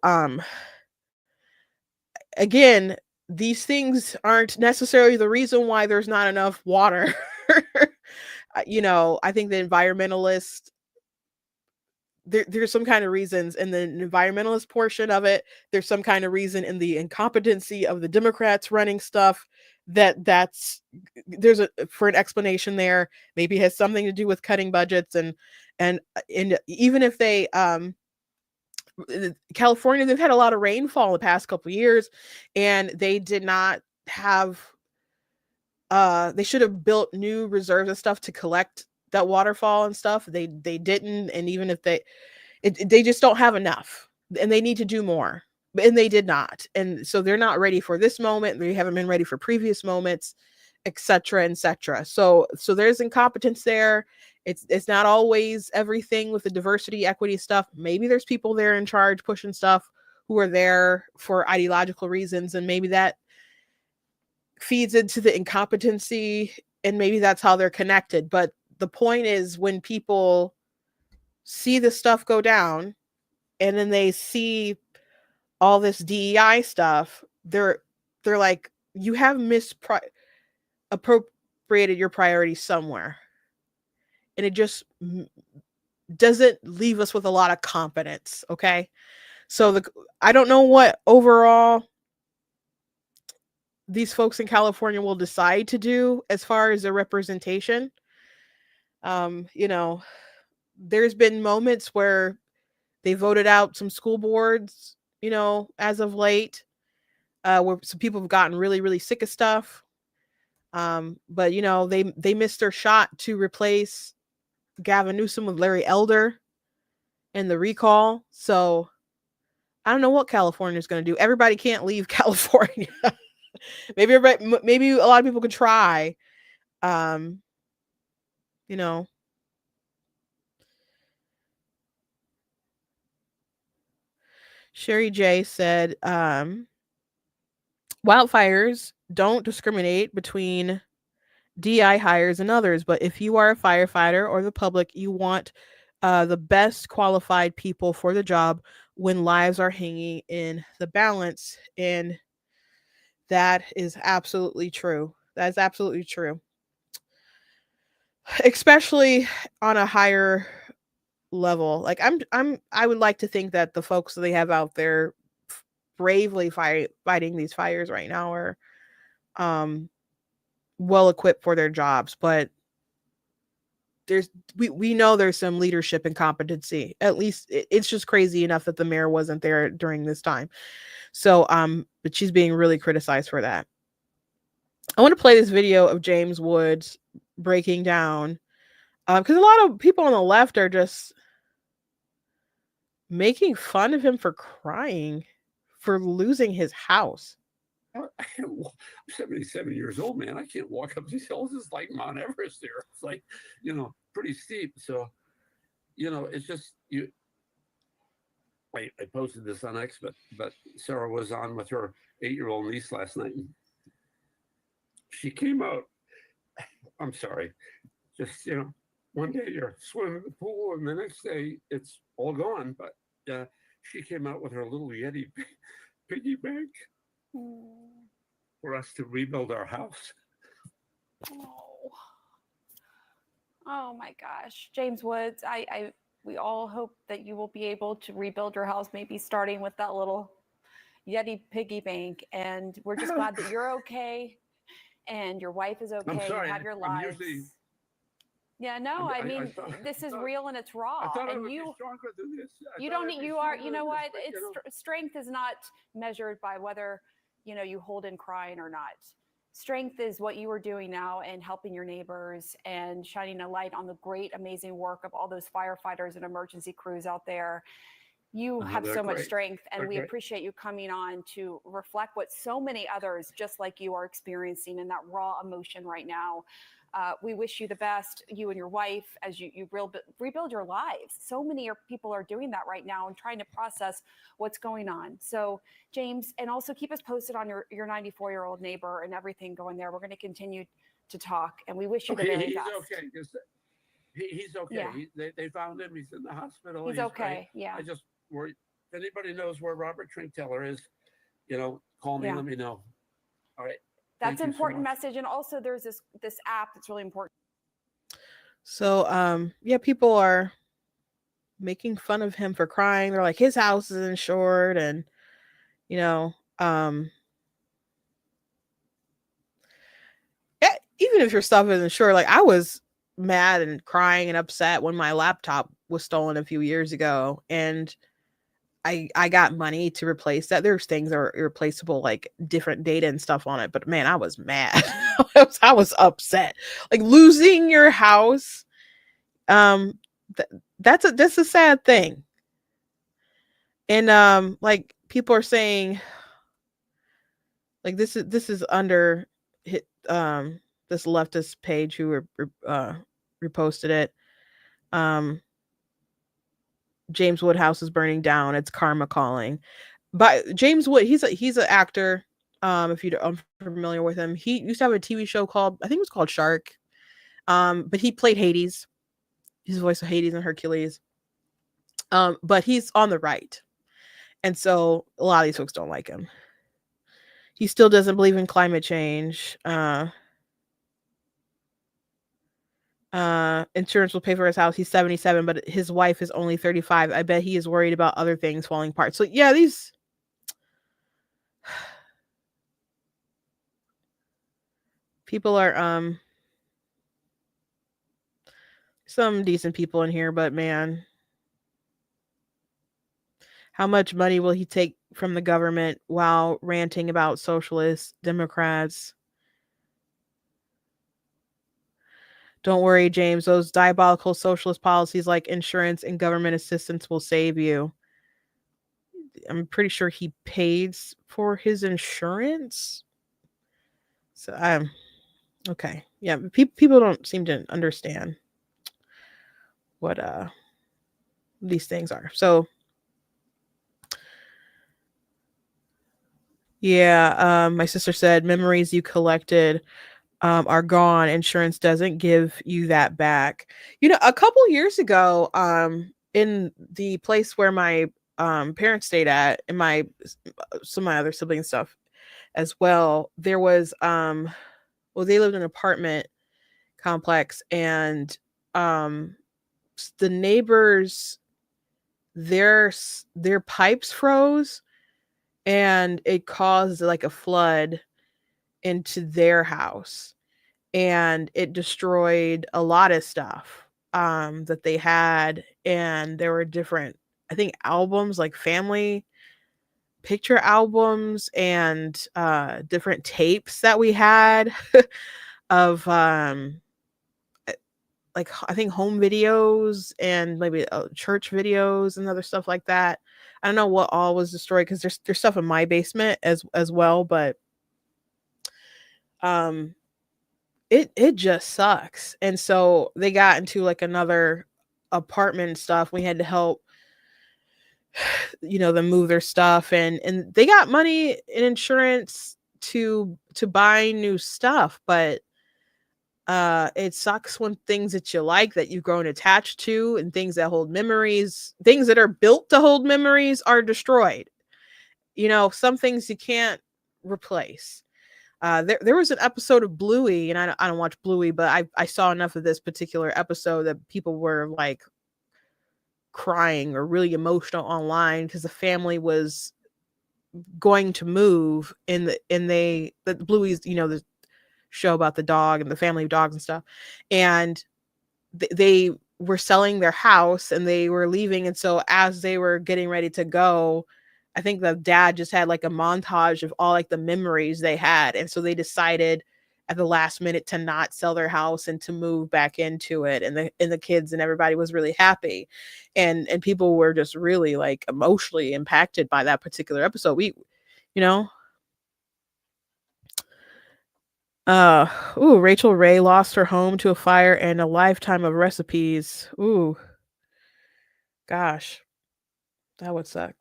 Speaker 2: again, these things aren't necessarily the reason why there's not enough water. I think the environmentalist there's some kind of reasons in the environmentalist portion of it. There's some kind of reason in the incompetency of the Democrats running stuff that's there's a for an explanation there. Maybe it has something to do with cutting budgets and even if they California, they've had a lot of rainfall the past couple of years, and they did not have they should have built new reserves and stuff to collect that waterfall and stuff. They didn't, and even if they just don't have enough, and they need to do more, and they did not, and so they're not ready for this moment. They haven't been ready for previous moments, etc., etc. So there's incompetence there. It's not always everything with the diversity, equity stuff. Maybe there's people there in charge pushing stuff who are there for ideological reasons, and maybe that feeds into the incompetency, and maybe that's how they're connected. But the point is, when people see the stuff go down and then they see all this DEI stuff, they're like, you have appropriated your priorities somewhere, and it just doesn't leave us with a lot of confidence. Okay, so I don't know what overall these folks in California will decide to do as far as their representation. You know, there's been moments where they voted out some school boards, you know, as of late, where some people have gotten really, really sick of stuff. But you know, they missed their shot to replace Gavin Newsom with Larry Elder in the recall. So I don't know what California is going to do. Everybody can't leave California. maybe a lot of people could try. You know, Sherry J said, wildfires don't discriminate between DI hires and others, but if you are a firefighter or the public, you want the best qualified people for the job when lives are hanging in the balance. And that is absolutely true. That is absolutely true. Especially on a higher level. Like I would like to think that the folks that they have out there bravely fighting these fires right now are well equipped for their jobs, but we know there's some leadership incompetency. At least it's just crazy enough that the mayor wasn't there during this time. So but she's being really criticized for that. I want to play this video of James Woods breaking down because a lot of people on the left are just making fun of him for crying, for losing his house.
Speaker 11: I'm 77 years old, man. I can't walk up these hills. It's like Mount Everest there. It's like, you know, pretty steep. So, you know, it's just you. I posted this on X, but Sarah was on with her 8-year-old niece last night. And she came out. I'm sorry. Just, you know, one day you're swimming in the pool and the next day it's all gone. But she came out with her little Yeti piggy bank for us to rebuild our house.
Speaker 12: Oh my gosh, James Woods, we all hope that you will be able to rebuild your house, maybe starting with that little Yeti piggy bank. And we're just glad that you're okay and your wife is okay.
Speaker 11: I'm sorry,
Speaker 12: you have your lives. Yeah, no, I mean, this is real and it's raw.
Speaker 11: I thought I
Speaker 12: and
Speaker 11: would
Speaker 12: you,
Speaker 11: be stronger than this.
Speaker 12: You don't need, you are, you know what? It's strength is not measured by whether, you know, you hold in crying or not. Strength is what you are doing now and helping your neighbors and shining a light on the great, amazing work of all those firefighters and emergency crews out there. You have so much strength, and we appreciate you coming on to reflect what so many others just like you are experiencing in that raw emotion right now. We wish you the best, you and your wife, as you rebuild your lives. So many people are doing that right now and trying to process what's going on. So, James, and also keep us posted on your 94-year-old neighbor and everything going there. We're going to continue to talk, and we wish you the very best.
Speaker 11: Okay. He's okay.
Speaker 12: Yeah.
Speaker 11: They found him. He's in the hospital.
Speaker 12: He's okay. Yeah.
Speaker 11: I just worry. If anybody knows where Robert Trinkteller is, you know, call me. Let me know. All right.
Speaker 12: That's an important message. And also there's this app that's really important.
Speaker 2: So yeah, people are making fun of him for crying. They're like, his house is insured, and you know, even if your stuff isn't insured, like I was mad and crying and upset when my laptop was stolen a few years ago, and I got money to replace that. There's things that are irreplaceable, like different data and stuff on it. But man, I was mad. I was upset. Like losing your house. That's a sad thing. And like people are saying, like this is under this leftist page who reposted it. James Wood house is burning down. It's karma calling. But James Wood, he's an actor. If you're unfamiliar with him, he used to have a TV show called, I think it was called Shark. But he played Hades. He's the voice of Hades and Hercules. But he's on the right, and so a lot of these folks don't like him. He still doesn't believe in climate change. Insurance will pay for his house. He's 77, but his wife is only 35. I bet he is worried about other things falling apart. So yeah, these people are some decent people in here, but man, how much money will he take from the government while ranting about socialists, Democrats? Don't worry, James. Those diabolical socialist policies like insurance and government assistance will save you. I'm pretty sure he pays for his insurance. So okay. Yeah, people don't seem to understand what these things are. So yeah, my sister said memories you collected are gone. Insurance doesn't give you that back. You know, a couple years ago, in the place where my parents stayed at, and some of my other siblings stuff as well, there was well, they lived in an apartment complex, and the neighbors, their pipes froze, and it caused like a flood into their house, and it destroyed a lot of stuff that they had. And there were different, I think, albums, like family picture albums, and different tapes that we had of like I think home videos and maybe church videos and other stuff like that. I don't know what all was destroyed, because there's stuff in my basement as well, but it just sucks. And so they got into like another apartment and stuff. We had to help them move their stuff, and they got money in insurance to buy new stuff, but it sucks when things that you like, that you've grown attached to, and things that hold memories, things that are built to hold memories, are destroyed. Some things you can't replace. There was an episode of Bluey, and I don't watch Bluey, but I saw enough of this particular episode that people were like crying or really emotional online, because the family was going to move the Bluey's, the show about the dog and the family of dogs and stuff, and they were selling their house and they were leaving. And so as they were getting ready to go, I think the dad just had like a montage of all like the memories they had, and so they decided at the last minute to not sell their house and to move back into it, and the kids and everybody was really happy, and people were just really like emotionally impacted by that particular episode. Rachel Ray lost her home to a fire and a lifetime of recipes. Ooh, gosh, that would suck.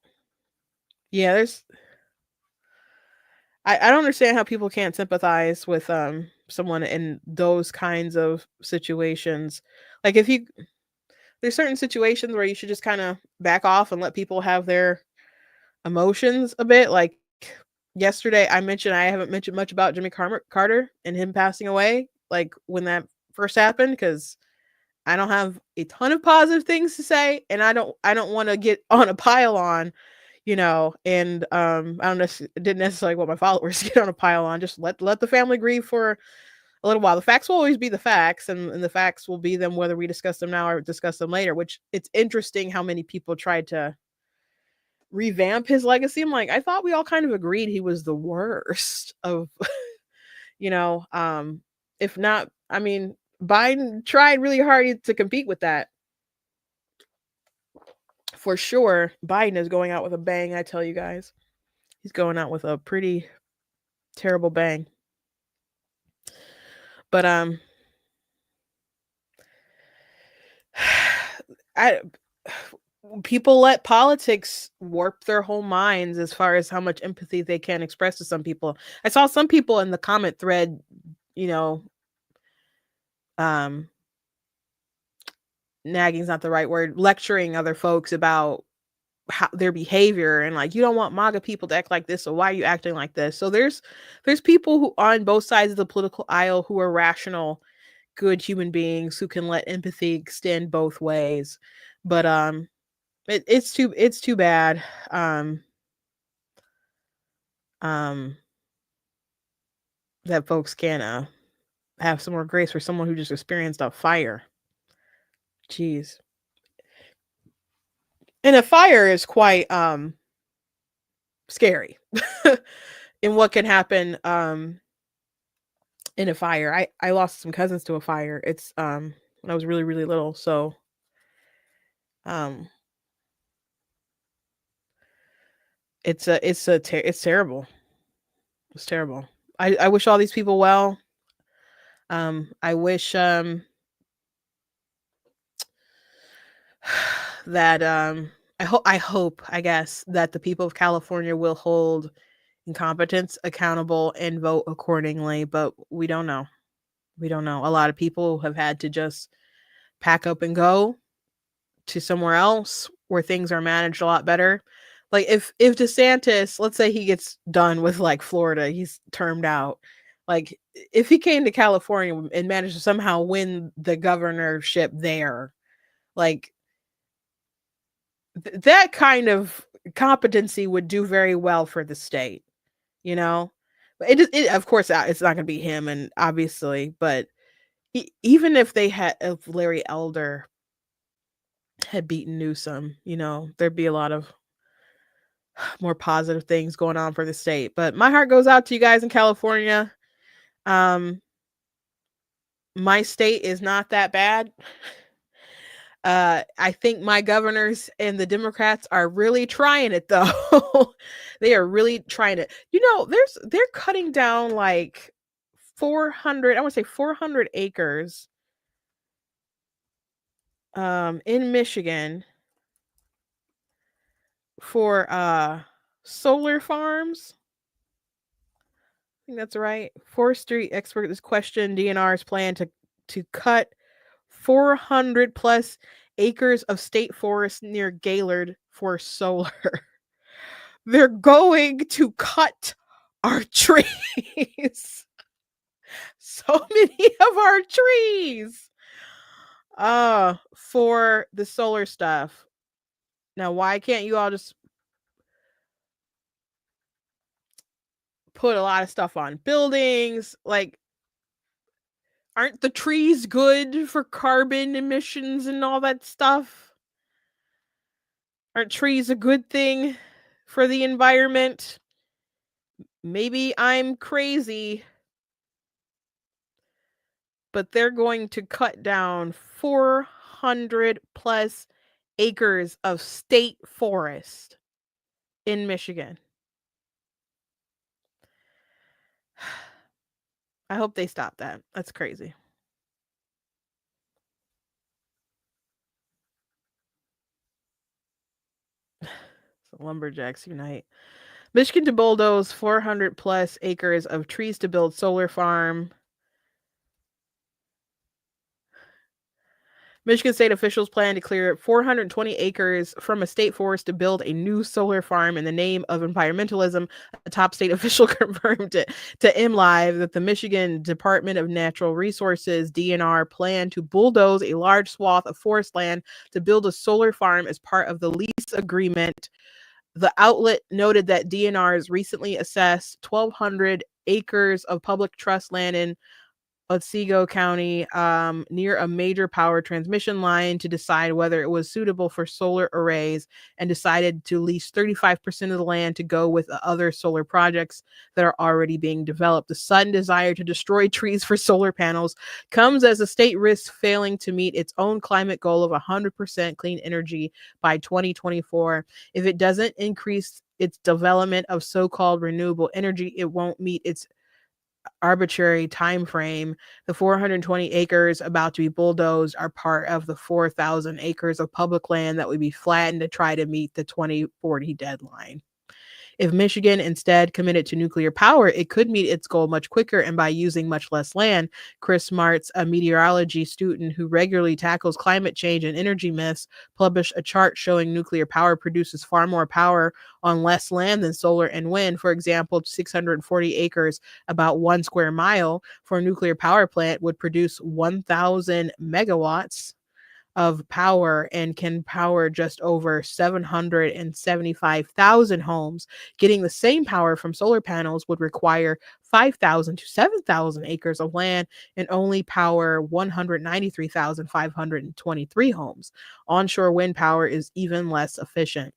Speaker 2: Yeah, I don't understand how people can't sympathize with someone in those kinds of situations. Like there's certain situations where you should just kind of back off and let people have their emotions a bit. Like yesterday, I haven't mentioned much about Jimmy Carter and him passing away, like when that first happened, because I don't have a ton of positive things to say, and I don't want to get on a pile on, and didn't necessarily want my followers to get on a pile on. Just let the family grieve for a little while. The facts will always be the facts, and the facts will be them whether we discuss them now or discuss them later. Which it's interesting how many people tried to revamp his legacy. I'm like, I thought we all kind of agreed he was the worst of, you know, if not, I mean, Biden tried really hard to compete with that. For sure, Biden is going out with a bang, I tell you guys. He's going out with a pretty terrible bang. But people let politics warp their whole minds as far as how much empathy they can express to some people. I saw some people in the comment thread, nagging's not the right word, lecturing other folks about how their behavior, and like, you don't want MAGA people to act like this, so why are you acting like this? So there's people who on both sides of the political aisle who are rational, good human beings who can let empathy extend both ways. But it's too bad. That folks can have some more grace for someone who just experienced a fire. Jeez. And a fire is quite scary. And what can happen in a fire. I lost some cousins to a fire. It's when I was really, really little. So it's terrible. It's terrible. I wish all these people well. I wish that I hope, I guess, that the people of California will hold incompetence accountable and vote accordingly, but we don't know. We don't know. A lot of people have had to just pack up and go to somewhere else where things are managed a lot better. Like if DeSantis, let's say he gets done with like Florida, he's termed out. Like if he came to California and managed to somehow win the governorship there, like that kind of competency would do very well for the state, you know? It of course it's not going to be him, and obviously, but even if if Larry Elder had beaten Newsom, there'd be a lot of more positive things going on for the state. But my heart goes out to you guys in California. My state is not that bad. I think my governors and the Democrats are really trying it though. They are really trying it. They're cutting down like 400, I want to say 400 acres in Michigan for solar farms. I think that's right. Forestry expert has questioned DNR's plan to cut 400 plus acres of state forest near Gaylord for solar. They're going to cut our trees. So many of our trees. For the solar stuff. Now, why can't you all just put a lot of stuff on buildings? Like, aren't the trees good for carbon emissions and all that stuff? Aren't trees a good thing for the environment? Maybe I'm crazy, but they're going to cut down 400 plus acres of state forest in Michigan. I hope they stop that. That's crazy. So lumberjacks unite. Michigan to bulldoze 400 plus acres of trees to build solar farm. Michigan state officials plan to clear 420 acres from a state forest to build a new solar farm in the name of environmentalism. A top state official confirmed to MLive that the Michigan Department of Natural Resources, DNR, plan to bulldoze a large swath of forest land to build a solar farm as part of the lease agreement. The outlet noted that DNR's recently assessed 1,200 acres of public trust land in Otsego County near a major power transmission line to decide whether it was suitable for solar arrays, and decided to lease 35% of the land to go with other solar projects that are already being developed. The sudden desire to destroy trees for solar panels comes as the state risks failing to meet its own climate goal of 100% clean energy by 2024. If it doesn't increase its development of so-called renewable energy, it won't meet its arbitrary time frame. The 420 acres about to be bulldozed are part of the 4,000 acres of public land that would be flattened to try to meet the 2040 deadline. If Michigan instead committed to nuclear power, it could meet its goal much quicker and by using much less land. Chris Martz, a meteorology student who regularly tackles climate change and energy myths, published a chart showing nuclear power produces far more power on less land than solar and wind. For example, 640 acres, about 1 square mile, for a nuclear power plant would produce 1,000 megawatts of power and can power just over 775,000 homes. Getting the same power from solar panels would require 5,000 to 7,000 acres of land and only power 193,523 homes. Onshore wind power is even less efficient.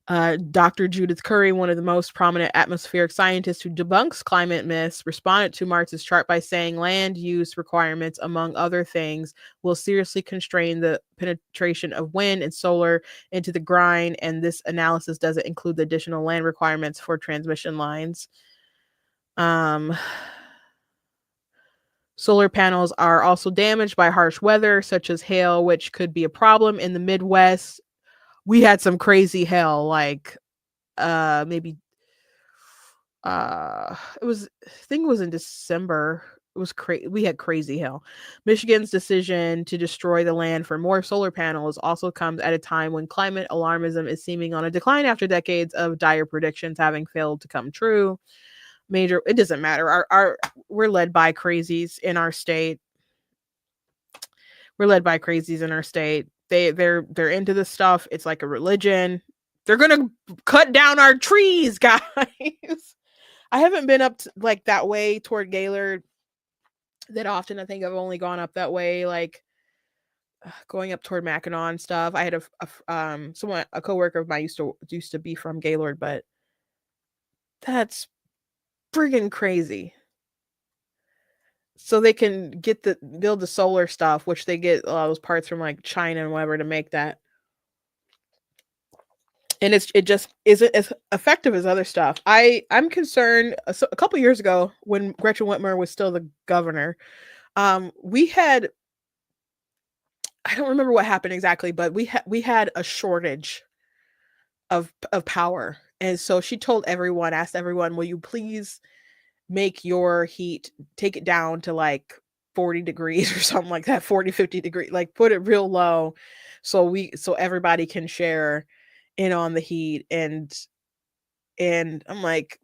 Speaker 2: Dr. Judith Curry, one of the most prominent atmospheric scientists who debunks climate myths, responded to Marx's chart by saying land use requirements, among other things, will seriously constrain the penetration of wind and solar into the grind, and this analysis doesn't include the additional land requirements for transmission lines. Solar panels are also damaged by harsh weather, such as hail, which could be a problem in the Midwest. We had some crazy hail, like maybe I think it was in December. It was crazy. We had crazy hail. Michigan's decision to destroy the land for more solar panels also comes at a time when climate alarmism is seeming on a decline after decades of dire predictions having failed to come true. It doesn't matter. We're led by crazies in our state. They're into this stuff. It's like a religion. They're gonna cut down our trees, guys. I haven't been up like that way toward Gaylord that often. I think I've only gone up that way, like going up toward Mackinac and stuff. I had a coworker of mine used to be from Gaylord, but that's friggin' crazy. So they can build the solar stuff, which they get a lot of those parts from like China and whatever to make that. And it just isn't as effective as other stuff. I'm concerned. A couple years ago, when Gretchen Whitmer was still the governor, we had, I don't remember what happened exactly, but we had a shortage of power, and so she asked everyone, will you please make your heat, take it down to like 40 degrees or something like that, 40, 50 degrees, like put it real low so everybody can share in on the heat. And I'm like,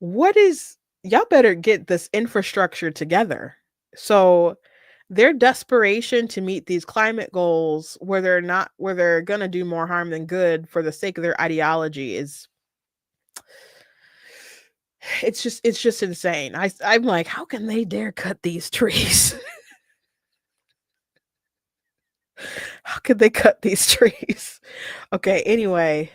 Speaker 2: y'all better get this infrastructure together. So their desperation to meet these climate goals where they're going to do more harm than good for the sake of their ideology it's just insane. I'm like, how can they dare cut these trees? How could they cut these trees? Okay, anyway.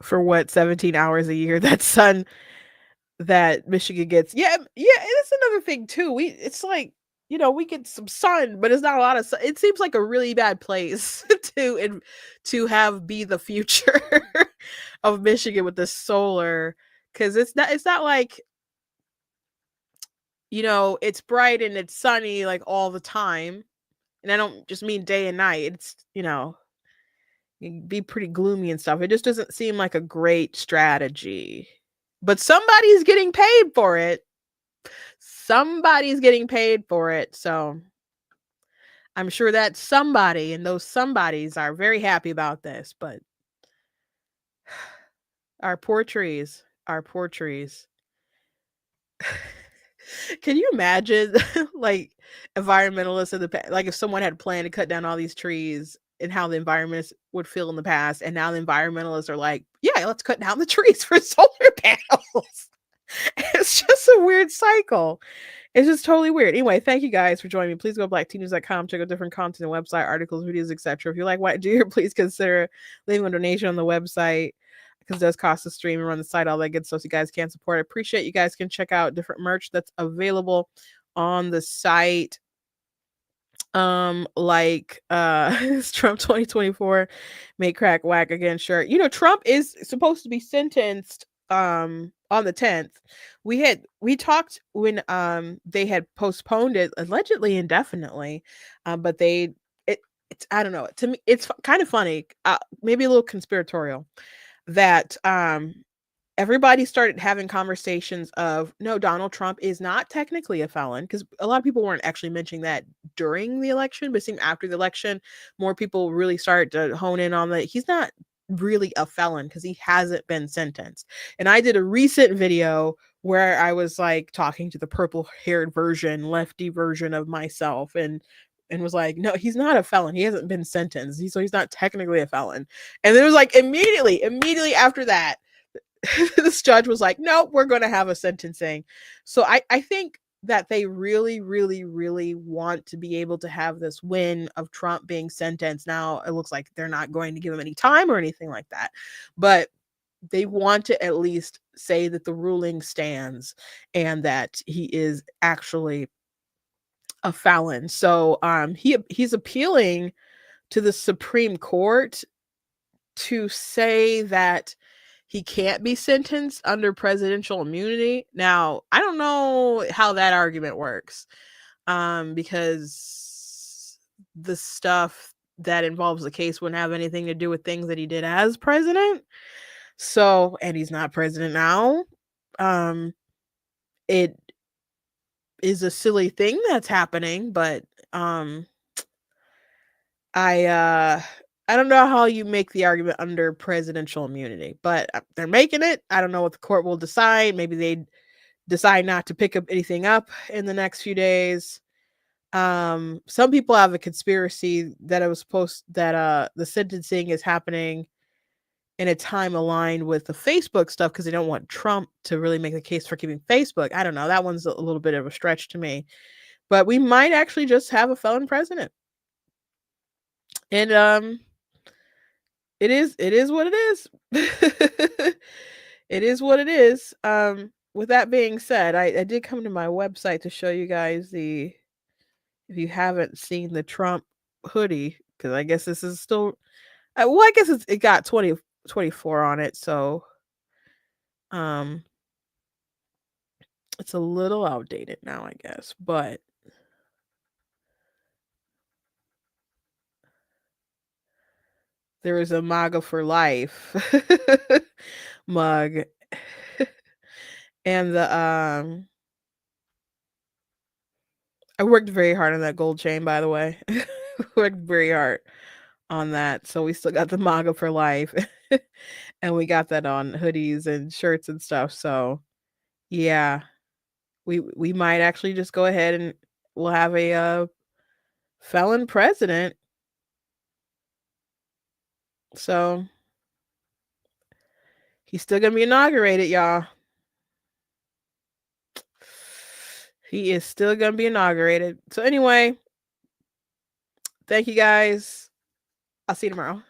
Speaker 2: For what, 17 hours a year, that sun that Michigan gets. Yeah, it's another thing too. It's like, we get some sun, but it's not a lot of sun. It seems like a really bad place to have be the future of Michigan with the solar, because it's not like, it's bright and it's sunny like all the time. And I don't just mean day and night. It's, it'd be pretty gloomy and stuff. It just doesn't seem like a great strategy. but somebody's getting paid for it. Somebody's getting paid for it. So I'm sure that somebody and those somebodies are very happy about this, but our poor trees, our poor trees. Can you imagine like environmentalists in the past, like if someone had planned to cut down all these trees and how the environments would feel in the past, and now the environmentalists are like, yeah, let's cut down the trees for solar panels. It's just a weird cycle. It's just totally weird. Anyway, thank you guys for joining me. Please go to blacktnews.com, check out different content, website, articles, videos, etc. If you like what I do here, please consider leaving a donation on the website because it does cost to stream and run the site, all that good stuff. So you guys can support. I appreciate you guys can check out different merch that's available on the site. Like it's Trump 2024 make crack whack again shirt. You know, Trump is supposed to be sentenced on the 10th. We talked when they had postponed it allegedly indefinitely, but it's I don't know, to me it's kind of funny, maybe a little conspiratorial, that everybody started having conversations of, no, Donald Trump is not technically a felon, because a lot of people weren't actually mentioning that during the election, but it seemed after the election, more people really started to hone in on that he's not really a felon because he hasn't been sentenced. And I did a recent video where I was like talking to the purple-haired version, lefty version of myself, and was like, no, he's not a felon. He hasn't been sentenced. So he's not technically a felon. And then it was like immediately after that, this judge was like, no, we're going to have a sentencing. So I think that they really, really, really want to be able to have this win of Trump being sentenced. Now, it looks like they're not going to give him any time or anything like that, but they want to at least say that the ruling stands and that he is actually a felon. So he's appealing to the Supreme Court to say that he can't be sentenced under presidential immunity. Now, I don't know how that argument works, because the stuff that involves the case wouldn't have anything to do with things that he did as president. So, and he's not president now. It is a silly thing that's happening, but I don't know how you make the argument under presidential immunity, but they're making it. I don't know what the court will decide. Maybe they decide not to pick up anything up in the next few days. Some people have a conspiracy that the sentencing is happening in a time aligned with the Facebook stuff because they don't want Trump to really make the case for keeping Facebook. I don't know. That one's a little bit of a stretch to me. But we might actually just have a felon president. And it is what it is. It is what it is. With that being said, I did come to my website to show you guys if you haven't seen the Trump hoodie, because I guess this is still, well, I guess it got 2024 on it, so it's a little outdated now, I guess, but there is a MAGA for life mug. And I worked very hard on that gold chain, by the way. Worked very hard on that. So we still got the MAGA for life. And we got that on hoodies and shirts and stuff. So yeah, we might actually just go ahead and we'll have a felon president. So he's still gonna be inaugurated, y'all. He is still gonna be inaugurated. So anyway, thank you guys. I'll see you tomorrow.